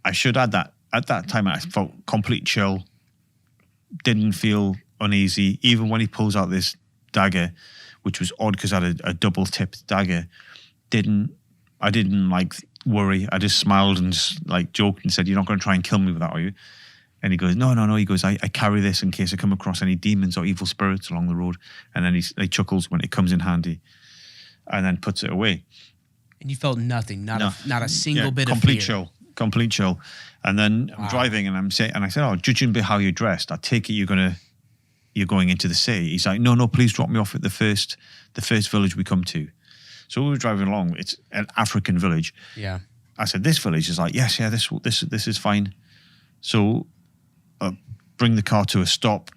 I should add that at that time I felt complete chill, didn't feel uneasy. Even when he pulls out this dagger, which was odd because I had a double-tipped dagger, I didn't like worry. I just smiled and just like joked and said, "You're not going to try and kill me with that, are you?" And he goes, No. He goes, I carry this in case I come across any demons or evil spirits along the road. And then he chuckles when it comes in handy and then puts it away. And you felt nothing, not a single bit of fear. Complete chill. And then I'm driving and I said, "Oh, judging by how you're dressed, I take it you're going into the city." He's like, No, please drop me off at the first village we come to. So we were driving along. It's an African village. Yeah. I said, "This village?" Is like, "Yes, yeah, this is fine." So I bring the car to a stop.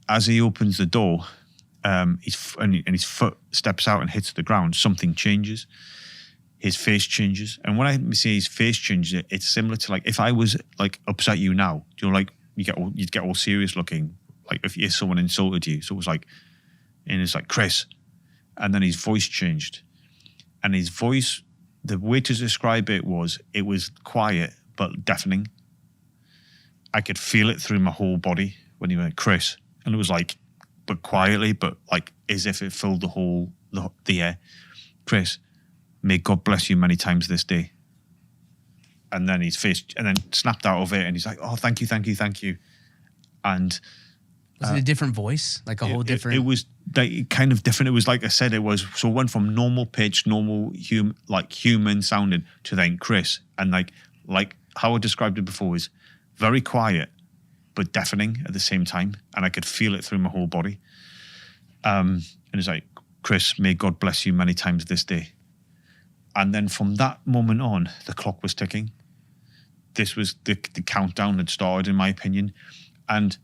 As he opens the door, his foot steps out and hits the ground. Something changes. his face changes. And when I say his face changes, it's similar to like if I was like upset you now, you know, like you'd get all serious looking, like if someone insulted you. So it was like, and it's like Chris, and then his voice changed, and his voice, the way to describe it was quiet but deafening. I could feel it through my whole body when he went Chris, and it was like, but quietly, but like as if it filled the air. Chris, may God bless you many times this day. And then his face, and then snapped out of it, and he's like, "Oh, thank you, thank you, thank you." And was it a different voice, like a whole different? It was like kind of different. It was like I said, it was so it went from normal pitch, normal human sounding to then Chris, and like how I described it before is very quiet but deafening at the same time, and I could feel it through my whole body. And it's like, Chris, may God bless you many times this day. And then from that moment on, the clock was ticking. This was the countdown had started, in my opinion. And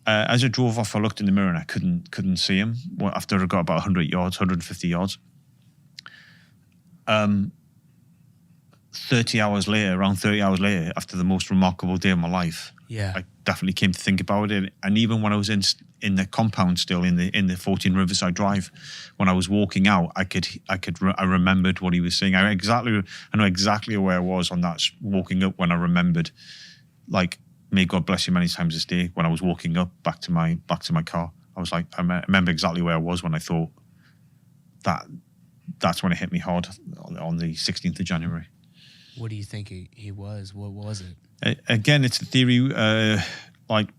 as I drove off, I looked in the mirror and I couldn't see him. Well, after I got about 100 yards, 150 yards. 30 hours later, after the most remarkable day of my life, I definitely came to think about it. And even when I was in the compound still, in the 14 Riverside Drive, when I was walking out, I remembered what he was saying. I know exactly where I was on that walking up when I remembered, like, may God bless you many times this day. When I was walking up back to my car, I was like, I remember exactly where I was when I thought that's when it hit me hard on the 16th of January. What do you think he was? What was it? Again, it's a theory. Like,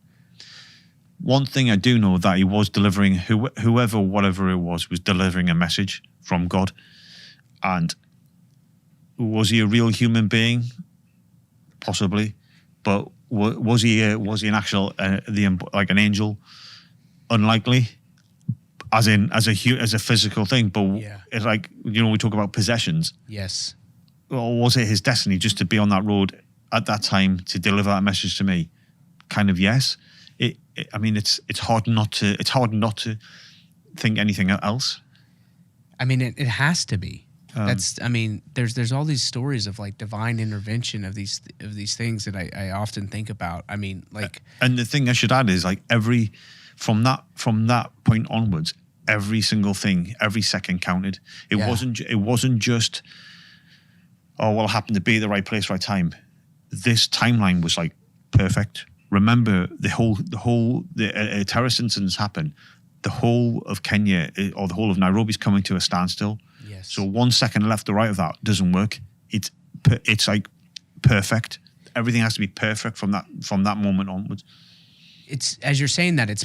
one thing I do know that he was delivering, whatever it was delivering a message from God. And was he a real human being? Possibly, but was he an actual like an angel? Unlikely. As a physical thing, but it's like, you know, we talk about possessions. Yes. Or was it his destiny just to be on that road at that time to deliver that message to me? Kind of yes. I mean, it's hard not to think anything else. I mean, it has to be. There's all these stories of like divine intervention of these things that I often think about. I mean, like, and the thing I should add is like from that point onwards, every single thing, every second counted. It wasn't just, oh, well, I happened to be at the right place, right time. This timeline was like perfect. Remember, the terrorist incidents happen. The whole of Kenya or the whole of Nairobi is coming to a standstill. Yes. So 1 second left or right of that doesn't work. It's like perfect. Everything has to be perfect from that moment onwards. It's, as you're saying that, it's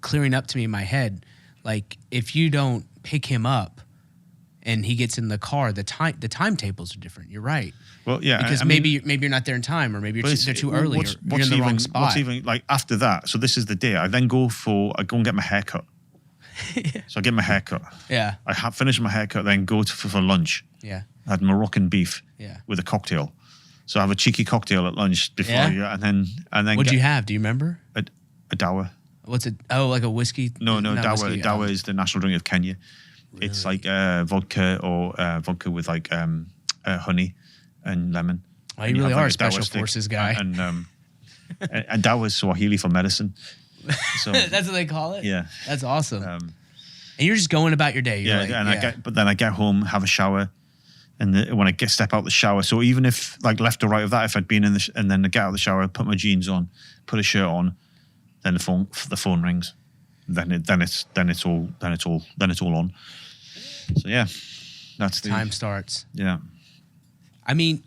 clearing up to me in my head. Like, if you don't pick him up and he gets in the car, the timetables are different. You're right. Well, yeah, because maybe you're not there in time, or maybe they're too early, or you're in the wrong spot. What's even like after that? So this is the day. I then go and get my hair cut. So I get my hair cut. Yeah. I finish my haircut, then go for lunch. Yeah. I had Moroccan beef. Yeah. With a cocktail. So I have a cheeky cocktail at lunch before. Yeah. And then. What'd you have? Do you remember? A dawa. What's it? Oh, like a whiskey? No, dawa. Dawa is the national drink of Kenya. Really? It's like vodka or vodka with like honey and lemon. Oh, you really are a special forces guy. And dawa is Swahili for medicine. So that's what they call it? Yeah. That's awesome. And you're just going about your day. But then I get home, have a shower, and when I step out the shower, so even if like left or right of that, if I'd been in and then I get out of the shower, put my jeans on, put a shirt on, then the phone rings, then it's all on. So yeah, that's the time starts. Yeah. I mean,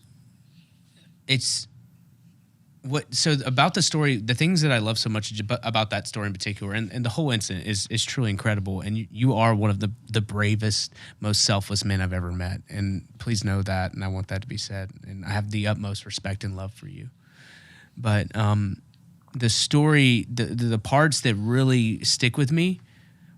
so about the story, the things that I love so much about that story in particular, and the whole incident is truly incredible. And you are one of the bravest, most selfless men I've ever met. And please know that, and I want that to be said. And I have the utmost respect and love for you. But the story, the parts that really stick with me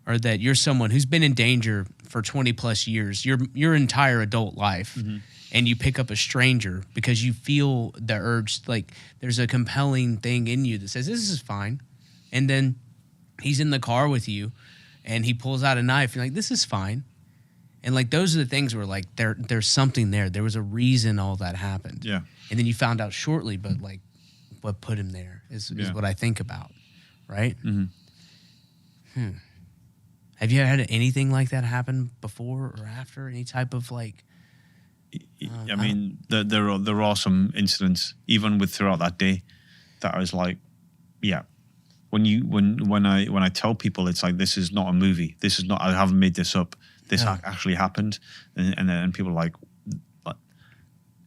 are that you're someone who's been in danger for 20 plus years, your entire adult life. Mm-hmm. And you pick up a stranger because you feel the urge, like there's a compelling thing in you that says, this is fine. And then he's in the car with you and he pulls out a knife. You're like, this is fine. And like those are the things where like there's something there. There was a reason all that happened. Yeah. And then you found out shortly, but like what put him there is what I think about, right? Mm-hmm. Have you had anything like that happen before or after? Any type of like? I mean, there are some incidents even with throughout that day that I was like, yeah. When I tell people, it's like, this is not a movie. This is not. I haven't made this up. This actually happened, and then people are like, but,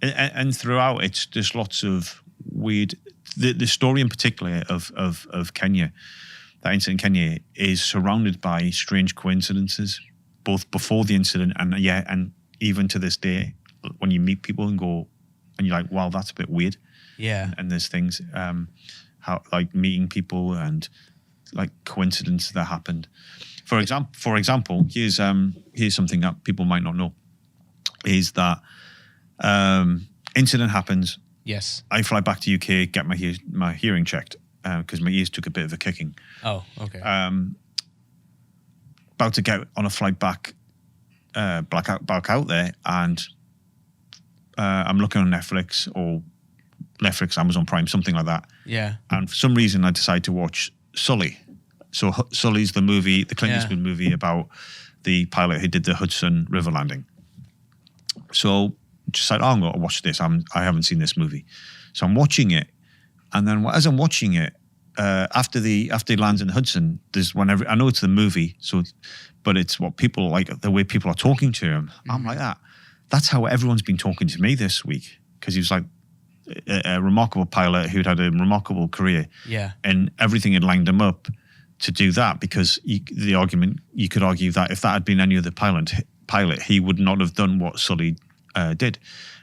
and throughout it's just lots of weird. The story in particular of Kenya, that incident in Kenya, is surrounded by strange coincidences, both before the incident and even to this day, when you meet people and go, and you're like, wow, that's a bit weird. Yeah. And there's things, how like meeting people and like coincidences that happened. For example, here's something that people might not know, is that incident happens. Yes. I fly back to UK, get my hearing checked because my ears took a bit of a kicking. Oh, okay. About to get on a flight back out there, and I'm looking on Netflix, Amazon Prime, something like that. Yeah. And for some reason, I decided to watch Sully. So Sully's the movie, the Clint Eastwood movie about the pilot who did the Hudson River landing. So just like, I'm going to watch this. I haven't seen this movie. So I'm watching it. And then as I'm watching it, after he lands in Hudson, there's whenever, I know it's the movie, but it's what people like, the way people are talking to him. Mm-hmm. I'm like that. That's how everyone's been talking to me this week. Because he was like a remarkable pilot who'd had a remarkable career. Yeah. And everything had lined him up to do that, because you could argue that if that had been any other pilot, he would not have done what Sully did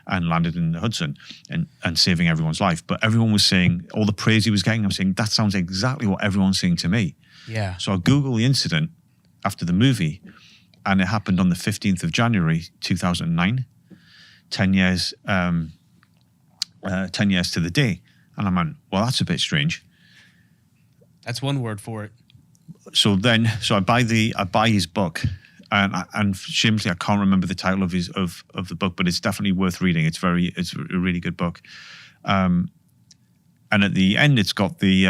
and landed in the Hudson and saving everyone's life. But everyone was saying, all the praise he was getting, I'm saying, that sounds exactly what everyone's saying to me. Yeah. So I Googled the incident after the movie, and it happened on the 15th of January, 2009, 10 years to the day. And I went, well, that's a bit strange. That's one word for it. So I buy his book, and shamelessly I can't remember the title of the book, but it's definitely worth reading. It's a really good book. And at the end, it's got is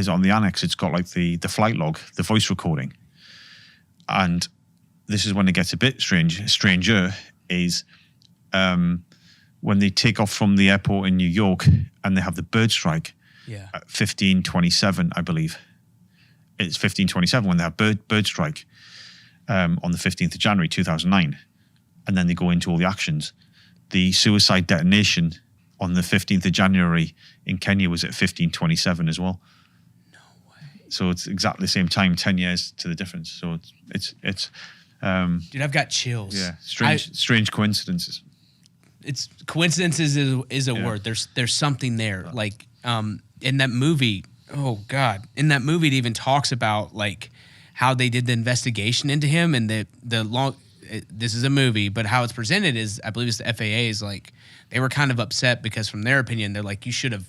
on the annex. It's got like the flight log, the voice recording. And this is when it gets a bit stranger is when they take off from the airport in New York and they have the bird strike. Yeah. At 15:27, I believe. It's 15:27 when they have bird strike on the 15th of January 2009, and then they go into all the actions. The suicide detonation on the 15th of January in Kenya was at 15:27 as well. No way. So it's exactly the same time, 10 years to the difference. So it's dude, I've got chills. Yeah, strange coincidences. It's coincidences is a word. There's something there. Like in that movie, oh God, in that movie it even talks about like how they did the investigation into him, and this is a movie, but how it's presented is, I believe it's the FAA is like, they were kind of upset because from their opinion, they're like, you should have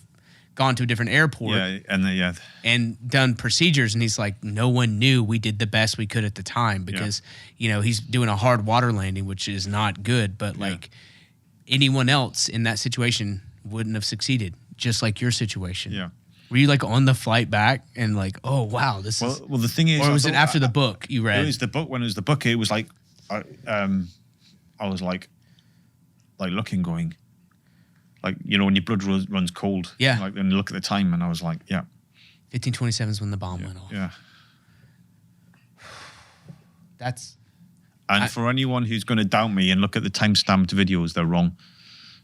gone to a different airport and done procedures. And he's like, no one knew. We did the best we could at the time because, he's doing a hard water landing, which is not good. But like anyone else in that situation wouldn't have succeeded, just like your situation. Yeah. Were you like on the flight back and like, oh wow, this is? Well, the thing is, or was it after the book you read? It was the book. When it was the book, it was like, I was like looking, going, like, when your blood runs cold. Yeah. Like, and you look at the time, and I was like, 15:27 is when the bomb went off. Yeah. And for anyone who's going to doubt me and look at the time-stamped videos, they're wrong.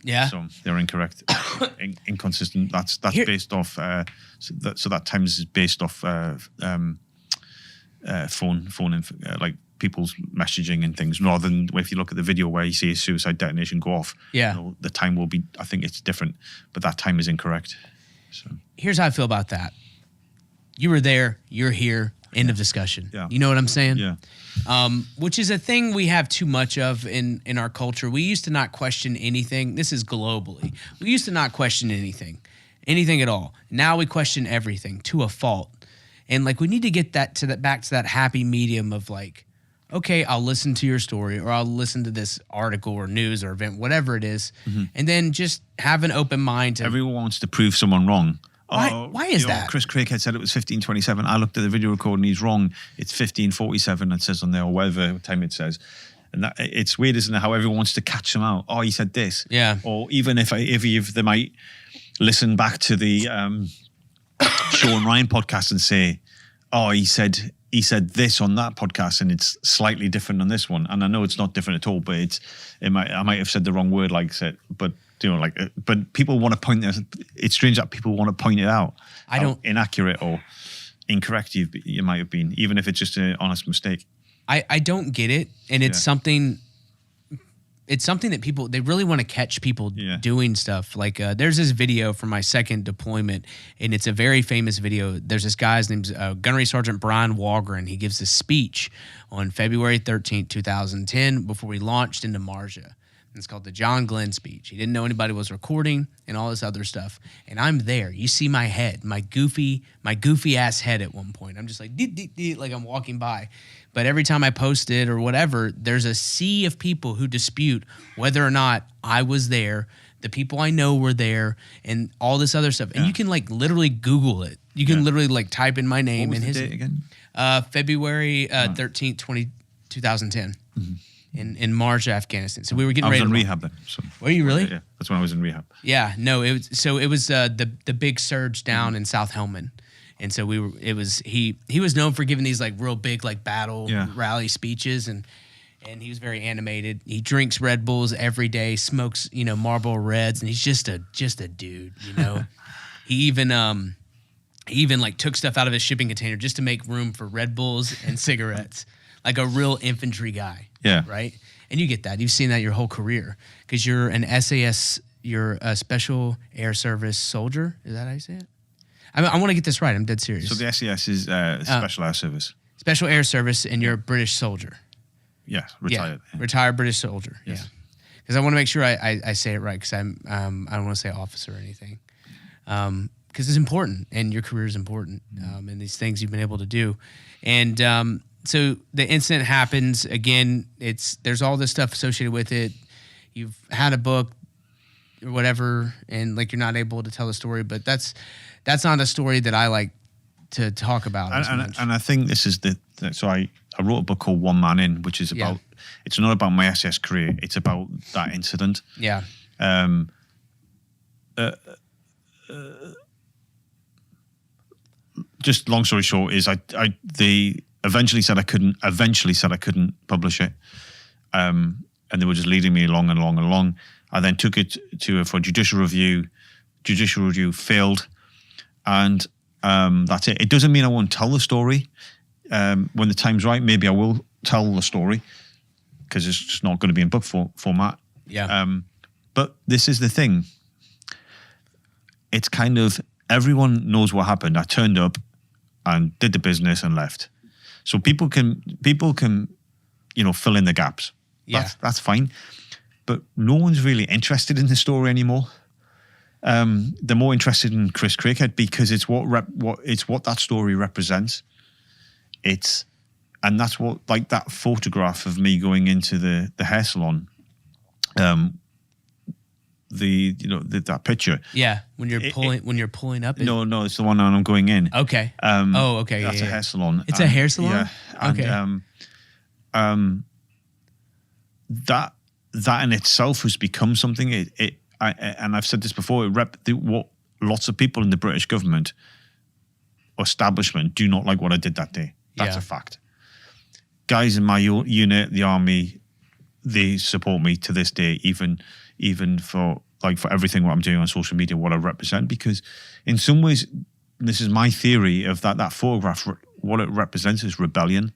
Yeah. So they're incorrect, inconsistent. That's based off. So that times is based off phone like people's messaging and things, rather than if you look at the video where you see a suicide detonation go off. Yeah. The time will be. I think it's different, but that time is incorrect. So here's how I feel about that. You were there. You're here. End of discussion. Yeah. You know what I'm saying? Yeah. Which is a thing we have too much of in our culture. We used to not question anything. This is globally. We used to not question anything at all. Now we question everything to a fault. And like, we need to get back to that happy medium of like, okay, I'll listen to your story or I'll listen to this article or news or event, whatever it is, and then just have an open mind. To, everyone wants to prove someone wrong. Why is that? Chris Craighead said it was 15:27. I looked at the video recording, he's wrong. It's 15:47, it says on there, or whatever time it says. And that, it's weird, isn't it, how everyone wants to catch them out. Oh, he said this. Yeah. Or even if they might listen back to the Sean Ryan podcast and say, oh, he said this on that podcast and it's slightly different on this one. And I know it's not different at all, but I might have said the wrong word, like I said, but but people want to point it. It's strange that people want to point it out. How inaccurate or incorrect you might have been, even if it's just an honest mistake. I don't get it, and it's something. It's something that people, they really want to catch people doing stuff. Like there's this video from my second deployment, and it's a very famous video. There's this guy's name's Gunnery Sergeant Brian Walgren. He gives this speech on February 13th, 2010, before we launched into Marja. It's called the John Glenn speech. He didn't know anybody was recording and all this other stuff. And I'm there. You see my head, my goofy ass head at one point. I'm just like, like I'm walking by. But every time I post it or whatever, there's a sea of people who dispute whether or not I was there, the people I know were there, and all this other stuff. And you can like literally Google it. You can literally like type in my name and his date again. February 13th, 2010. Mm-hmm. In Marja, Afghanistan. So we were getting ready. I was in rehab then. So. Were you really? Yeah, that's when I was in rehab. Yeah, no, it was the big surge down in South Helmand, and so he was known for giving these like real big like battle rally speeches, and he was very animated. He drinks Red Bulls every day, smokes Marlboro Reds, and he's just a dude, He even like took stuff out of his shipping container just to make room for Red Bulls and cigarettes. Like a real infantry guy. Yeah. Right? And you get that. You've seen that your whole career because you're an SAS, you're a Special Air Service soldier. Is that how you say it? I want to get this right. I'm dead serious. So the SAS is Special Air Service. Special Air Service, and you're a British soldier. Yeah, retired. Yeah. Retired British soldier. Yes. Yeah. Because I want to make sure I say it right because I don't want to say officer or anything. Because it's important and your career is important and these things you've been able to do. And so the incident happens again. There's all this stuff associated with it. You've had a book or whatever, and like you're not able to tell the story. But that's not a story that I like to talk about. And I think this is so I wrote a book called One Man In, which is about. It's not about my SS career. It's about that incident. Yeah. Just long story short is they eventually said I couldn't publish it, and they were just leading me along and along and along. I then took it for judicial review. Judicial review failed, and that's it. It doesn't mean I won't tell the story. When the time's right, maybe I will tell the story because it's just not going to be in book format. Yeah. But this is the thing. It's kind of everyone knows what happened. I turned up and did the business and left. So people can fill in the gaps. Yeah. That's fine. But no one's really interested in the story anymore. They're more interested in Chris Craighead because it's what that story represents. And that's what, like that photograph of me going into the hair salon. That picture. Yeah, when you're pulling up. No, it's the one when I'm going in. Okay. Okay. That's a hair salon. It's a hair salon. Yeah. Okay. That in itself has become something. And I've said this before. What lots of people in the British government establishment do not like what I did that day. That's a fact. Guys in my unit, the army, they support me to this day, even for everything what I'm doing on social media, what I represent, because in some ways, this is my theory of that photograph. What it represents is rebellion.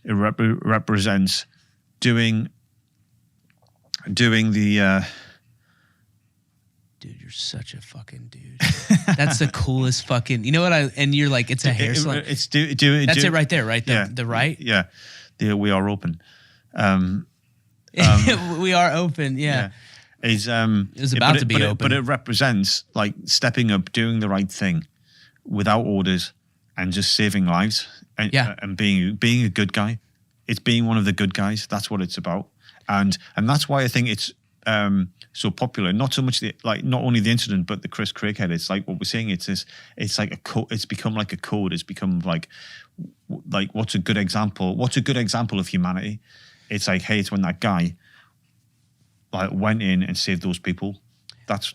It represents doing the. Dude, you're such a fucking dude. That's the coolest fucking. You know what and you're like, it's a hair salon. It's That's it right there, right? The right. Yeah, we are open. We are open. Yeah. It was about to be open, but it represents like stepping up, doing the right thing, without orders, and just saving lives, and being a good guy. it's being one of the good guys. That's what it's about, and that's why I think it's so popular. Not so much not only the incident, but the Chris Craighead. It's like what we're saying. It's like a code. It's become like a code. It's become like what's a good example? What's a good example of humanity? It's like, hey, it's when that guy went in and saved those people. That's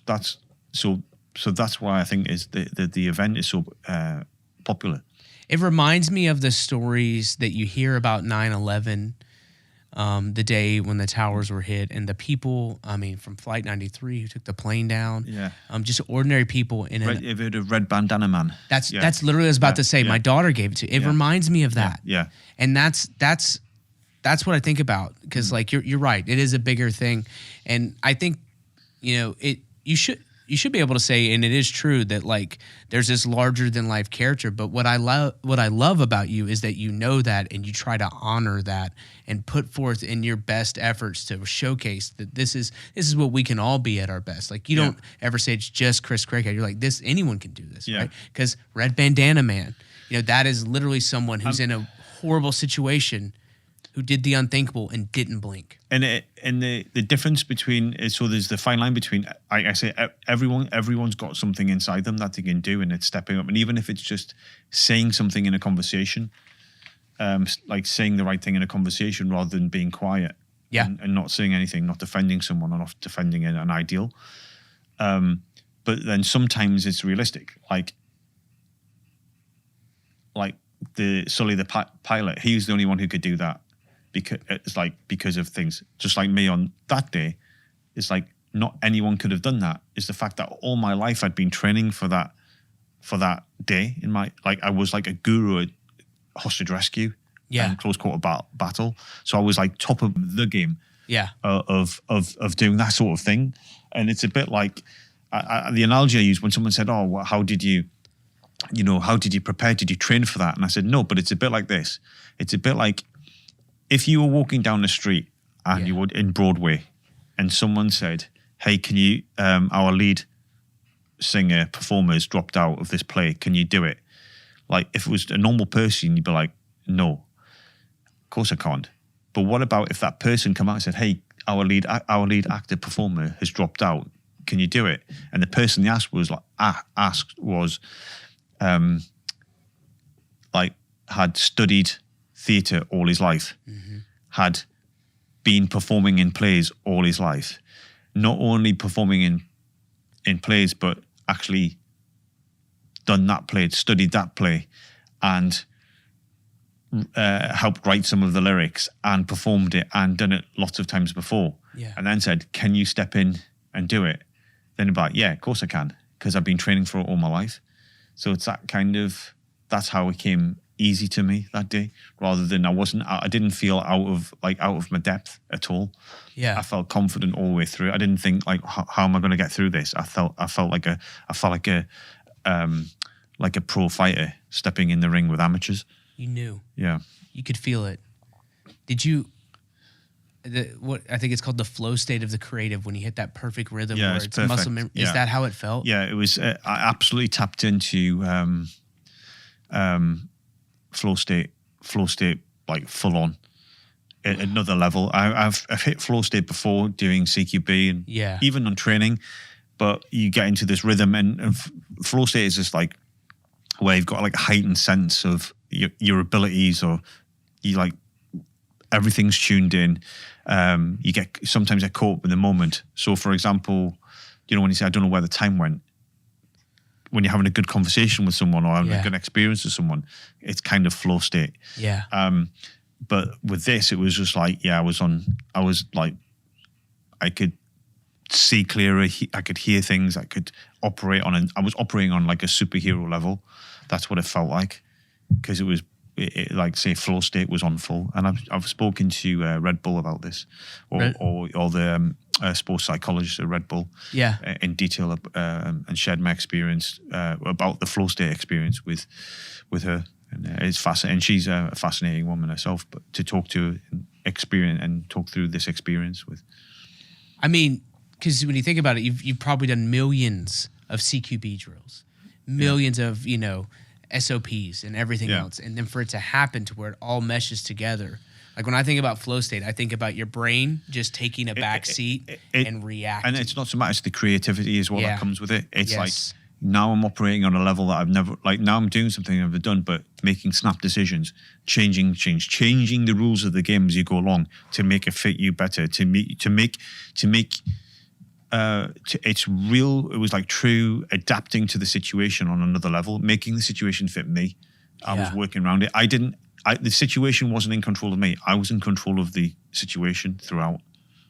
why I think is the event is so popular. It reminds me of the stories that you hear about 9/11, the day when the towers were hit, and the people, from Flight 93 who took the plane down. Yeah. Just ordinary people in Have you heard of Red Bandana Man? That's literally what I was about to say. My daughter gave it to me. It reminds me of that. Yeah. And that's what I think about, because you're right. It is a bigger thing. And I think, you should be able to say, and it is true, that there's this larger than life character. But what I love about you is that you know that, and you try to honor that and put forth in your best efforts to showcase that this is what we can all be at our best. You don't ever say it's just Chris Craighead. You're like, this, anyone can do this, right? Because Red Bandana Man, that is literally someone who's in a horrible situation, who did the unthinkable and didn't blink. And the difference between, so there's the fine line between, I say everyone's got something inside them that they can do, and it's stepping up. And even if it's just saying something in a conversation, saying the right thing in a conversation rather than being quiet, and not saying anything, not defending someone or not defending an ideal. But then sometimes it's realistic, like the Sully the pilot. He was the only one who could do that. Because of things, just like me on that day, it's like not anyone could have done that. It's the fact that all my life I'd been training for that day. In my I was like a guru at hostage rescue, and close quarter battle. So I was top of the game, of doing that sort of thing. And it's a bit like the analogy I used when someone said, "Oh, well, how did you prepare? Did you train for that?" And I said, "No, but it's a bit like this. It's a bit like." If you were walking down the street and you would in Broadway, and someone said, "Hey, can you? Our lead singer performer's dropped out of this play. Can you do it?" If it was a normal person, you'd be like, "No, of course I can't." But what about if that person come out and said, "Hey, our lead actor performer has dropped out. Can you do it?" And the person they asked was had studied theatre all his life, had been performing in plays all his life, not only performing in plays, but actually done that play, studied that play, and helped write some of the lyrics and performed it and done it lots of times before, and then said, "Can you step in and do it?" Then about, "Yeah, of course I can, because I've been training for it all my life." So it's that's how it came easy to me that day, rather than I didn't feel out of my depth at all. I felt confident all the way through. I didn't think how am I going to get through this? I felt like a pro fighter stepping in the ring with amateurs. You knew. Yeah. You could feel it. Did you what I think it's called the flow state of the creative, when you hit that perfect rhythm where it's muscle memory. Is that how it felt? Yeah, it was I absolutely tapped into flow state full on at another level. I've hit flow state before doing CQB and even on training, but you get into this rhythm and flow state is just where you've got a heightened sense of your abilities, or you everything's tuned in. You sometimes get caught up in the moment. So for example, when you say, "I don't know where the time went," when you're having a good conversation with someone or having a good experience with someone, it's kind of flow state. Yeah. But with this, it was just I could see clearer. I could hear things. I could operate I was operating on a superhero level. That's what it felt like, because it was say flow state was on full. And I've spoken to Red Bull about this, or the sports psychologist at Red Bull, in detail, and shared my experience about the flow state experience with her. And it's fascinating. And she's a fascinating woman herself, but to talk to and talk through this experience with. I mean, because when you think about it, you've probably done millions of CQB drills, millions of SOPs and everything else, and then for it to happen to where it all meshes together Like when I think about flow state, I think about your brain just taking a back seat and reacting. And it's not so much the creativity as well that comes with it. It's like Yes. now I'm operating on a level that I've never, like now I'm doing something I've never done, but making snap decisions, changing the rules of the game as you go along to make it fit you better, it's real. It was like true adapting to the situation on another level, making the situation fit me. I was working around it. The situation wasn't in control of me. I was in control of the situation throughout.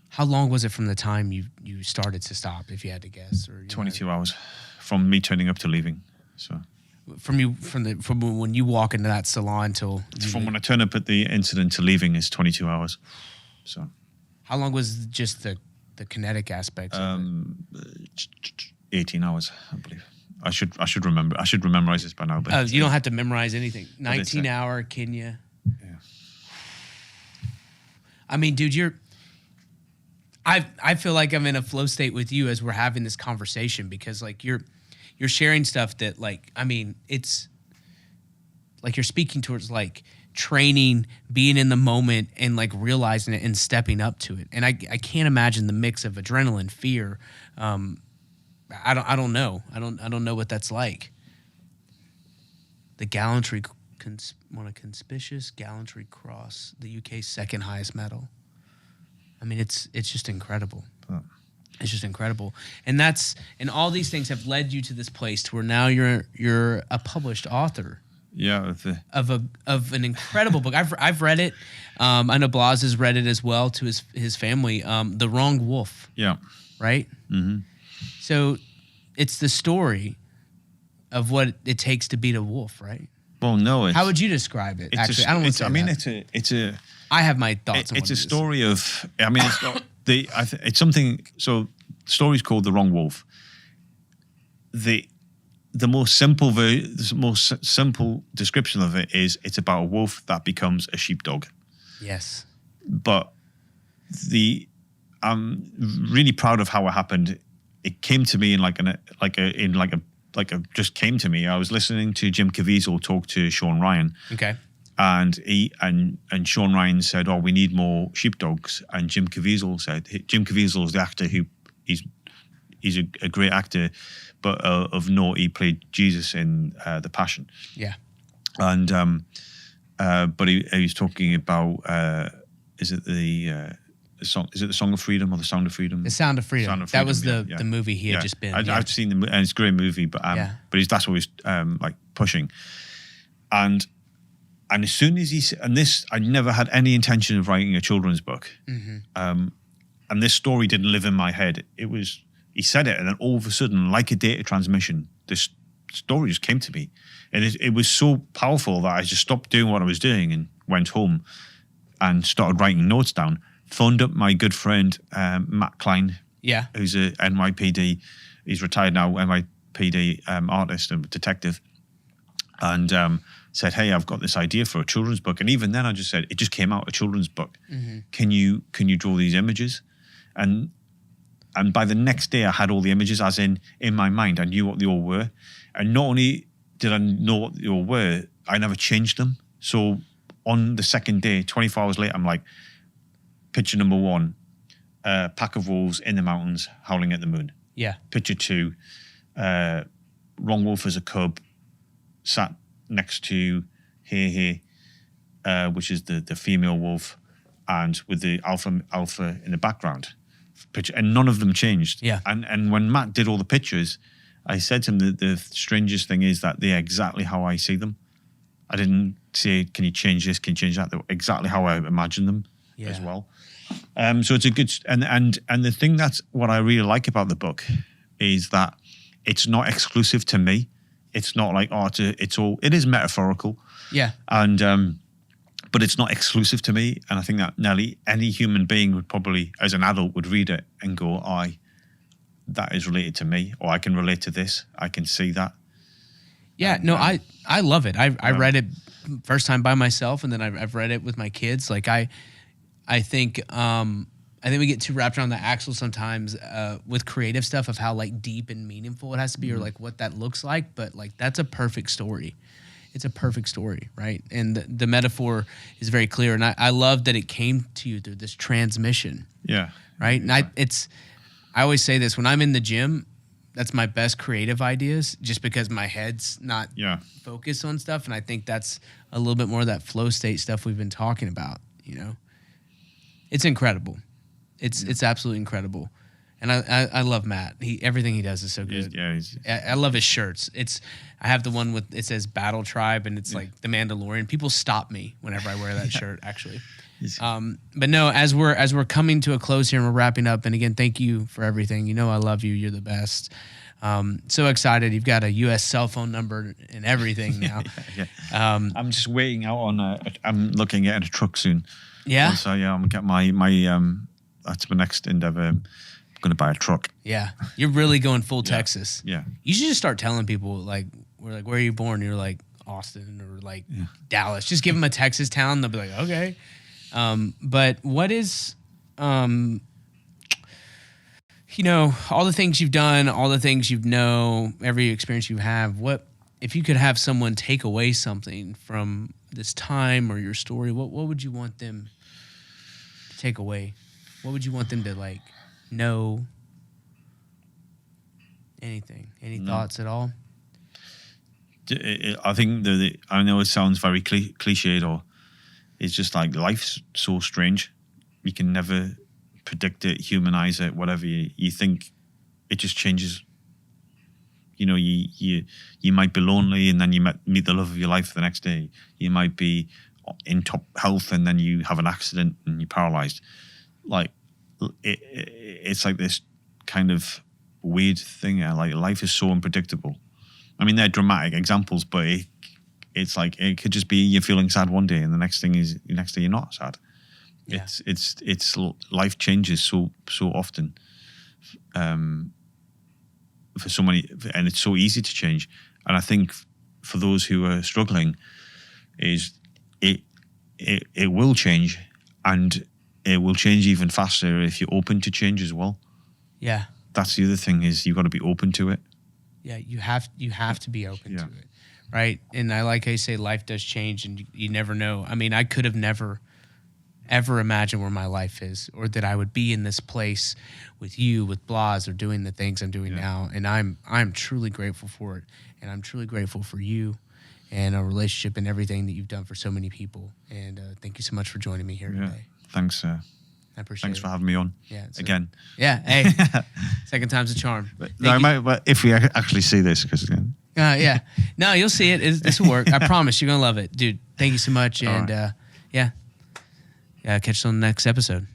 How long was it from the time you started to stop, if you had to guess? Or 22 hours from me turning up to leaving. So from when you walk into that salon till from when I turn up at the incident to leaving is 22 hours. So how long was just the kinetic aspect of it? 18 hours, I believe. I should remember. I should memorize this by now. But you don't have to memorize anything. 19-hour Kenya. Yeah. I mean, dude, I feel like I'm in a flow state with you as we're having this conversation, because like you're sharing stuff that, like, I mean, it's like you're speaking towards like training, being in the moment, and like realizing it and stepping up to it. And I can't imagine the mix of adrenaline, fear. I don't know. I don't know what that's like. The gallantry, won a conspicuous gallantry cross, the UK's second highest medal. I mean, it's just incredible. It's just incredible, and all these things have led you to this place to where now you're a published author. Yeah, of an incredible book. I've read it. I know Blas has read it as well to his family. The Wrong Wolf. Yeah. Right. Mm-hmm. So it's the story of what it takes to beat a wolf, right? Well, no. How would you describe it? Actually, I don't want to say that. It's a. I have my thoughts on it's what a story of. I mean, it's not it's something. So the story's called The Wrong Wolf. The most simple description of it is it's about a wolf that becomes a sheepdog. Yes. But I'm really proud of how it happened. It came to me just came to me. I was listening to Jim Caviezel talk to Sean Ryan. Okay. And Sean Ryan said, "Oh, we need more sheepdogs." And Jim Caviezel is the actor who he's a great actor, but of note, he played Jesus in The Passion. Yeah. And but he was talking about is it the song? Is it the Song of Freedom or the Sound of Freedom? The Sound of Freedom. That was the movie he had just been. I've seen the movie, and it's a great movie. But that's what he's like pushing. And as soon as I never had any intention of writing a children's book. Mm-hmm. And this story didn't live in my head. He said it, and then all of a sudden, like a data transmission, this story just came to me. And it was so powerful that I just stopped doing what I was doing and went home and started writing notes down. Phoned up my good friend, Matt Klein, who's a NYPD. He's retired now, NYPD artist and detective. And said, "Hey, I've got this idea for a children's book." And even then I just said, it just came out, a children's book. Mm-hmm. Can you draw these images? And by the next day I had all the images, as in my mind. I knew what they all were. And not only did I know what they all were, I never changed them. So on the second day, 24 hours later, I'm like, picture number 1, pack of wolves in the mountains howling at the moon. Yeah. Picture 2, wrong wolf as a cub, sat next to here, which is the female wolf, and with the alpha in the background. Picture, and none of them changed. Yeah. And when Matt did all the pictures, I said to him that the strangest thing is that they're exactly how I see them. I didn't say, "Can you change this? Can you change that?" They were exactly how I imagine them as well. So it's a good and the thing that's what I really like about the book is that it's not exclusive to me. It's not like it is metaphorical. Yeah. And but it's not exclusive to me. And I think that nearly any human being would probably, as an adult, would read it and go, that is related to me, or I can relate to this. I can see that. Yeah, I love it. I read it first time by myself, and then I've read it with my kids. Like I think we get too wrapped around the axle sometimes with creative stuff of how like deep and meaningful it has to be, or like what that looks like. But like that's a perfect story, it's a perfect story, right? And the metaphor is very clear. And I love that it came to you through this transmission. Yeah. Right. And I always say this when I'm in the gym, that's my best creative ideas just because my head's not focused on stuff. And I think that's a little bit more of that flow state stuff we've been talking about, you know. It's incredible. It's absolutely incredible. And I love Matt. Everything he does is so good. I love his shirts. I have the one with it says Battle Tribe and it's like the Mandalorian. People stop me whenever I wear that shirt, actually. But no, as we're coming to a close here and we're wrapping up, and again, thank you for everything. You know I love you. You're the best. So excited. You've got a U.S. cell phone number and everything now. I'm just waiting out on I'm looking at a truck soon. Yeah? So yeah, I'm going to get my that's my next endeavor. I'm going to buy a truck. Yeah. You're really going full Texas. Yeah. You should just start telling people, like, we're like, where are you born? You're like, Austin or like Dallas. Just give them a Texas town. They'll be like, okay. But what is, you know, all the things you've done, all the things you know, every experience you have, what, if you could have someone take away something from this time or your story, what would you want them to take away? What would you want them to like know? Anything? Any thoughts at all? I think I know it sounds very cliched, or it's just like life's so strange. You can never predict it, humanize it, whatever you think. It just changes. You know, you might be lonely and then you might meet the love of your life the next day. You might be in top health and then you have an accident and you're paralyzed. Like it's like this kind of weird thing. Like life is so unpredictable. I mean, they're dramatic examples, but it's like it could just be you're feeling sad one day and the next day you're not sad. Yeah. It's life changes so often. For so many, and it's so easy to change. And I think for those who are struggling, is it will change, and it will change even faster if you're open to change as well. Yeah, that's the other thing, is you've got to be open to it. Yeah, you have to be open to it, right? And I like how you say life does change, and you never know. I mean, I could have never ever imagined where my life is, or that I would be in this place with you, with Blas, or doing the things I'm doing now. And I'm truly grateful for it, and I'm truly grateful for you and our relationship and everything that you've done for so many people. And thank you so much for joining me here today. Thanks. I appreciate Thanks it. for having me on. Yeah, again. Hey, second time's a charm. But if we actually see this, because no, you'll see it. This will work. I promise you're gonna love it, dude. Thank you so much, and catch you on the next episode.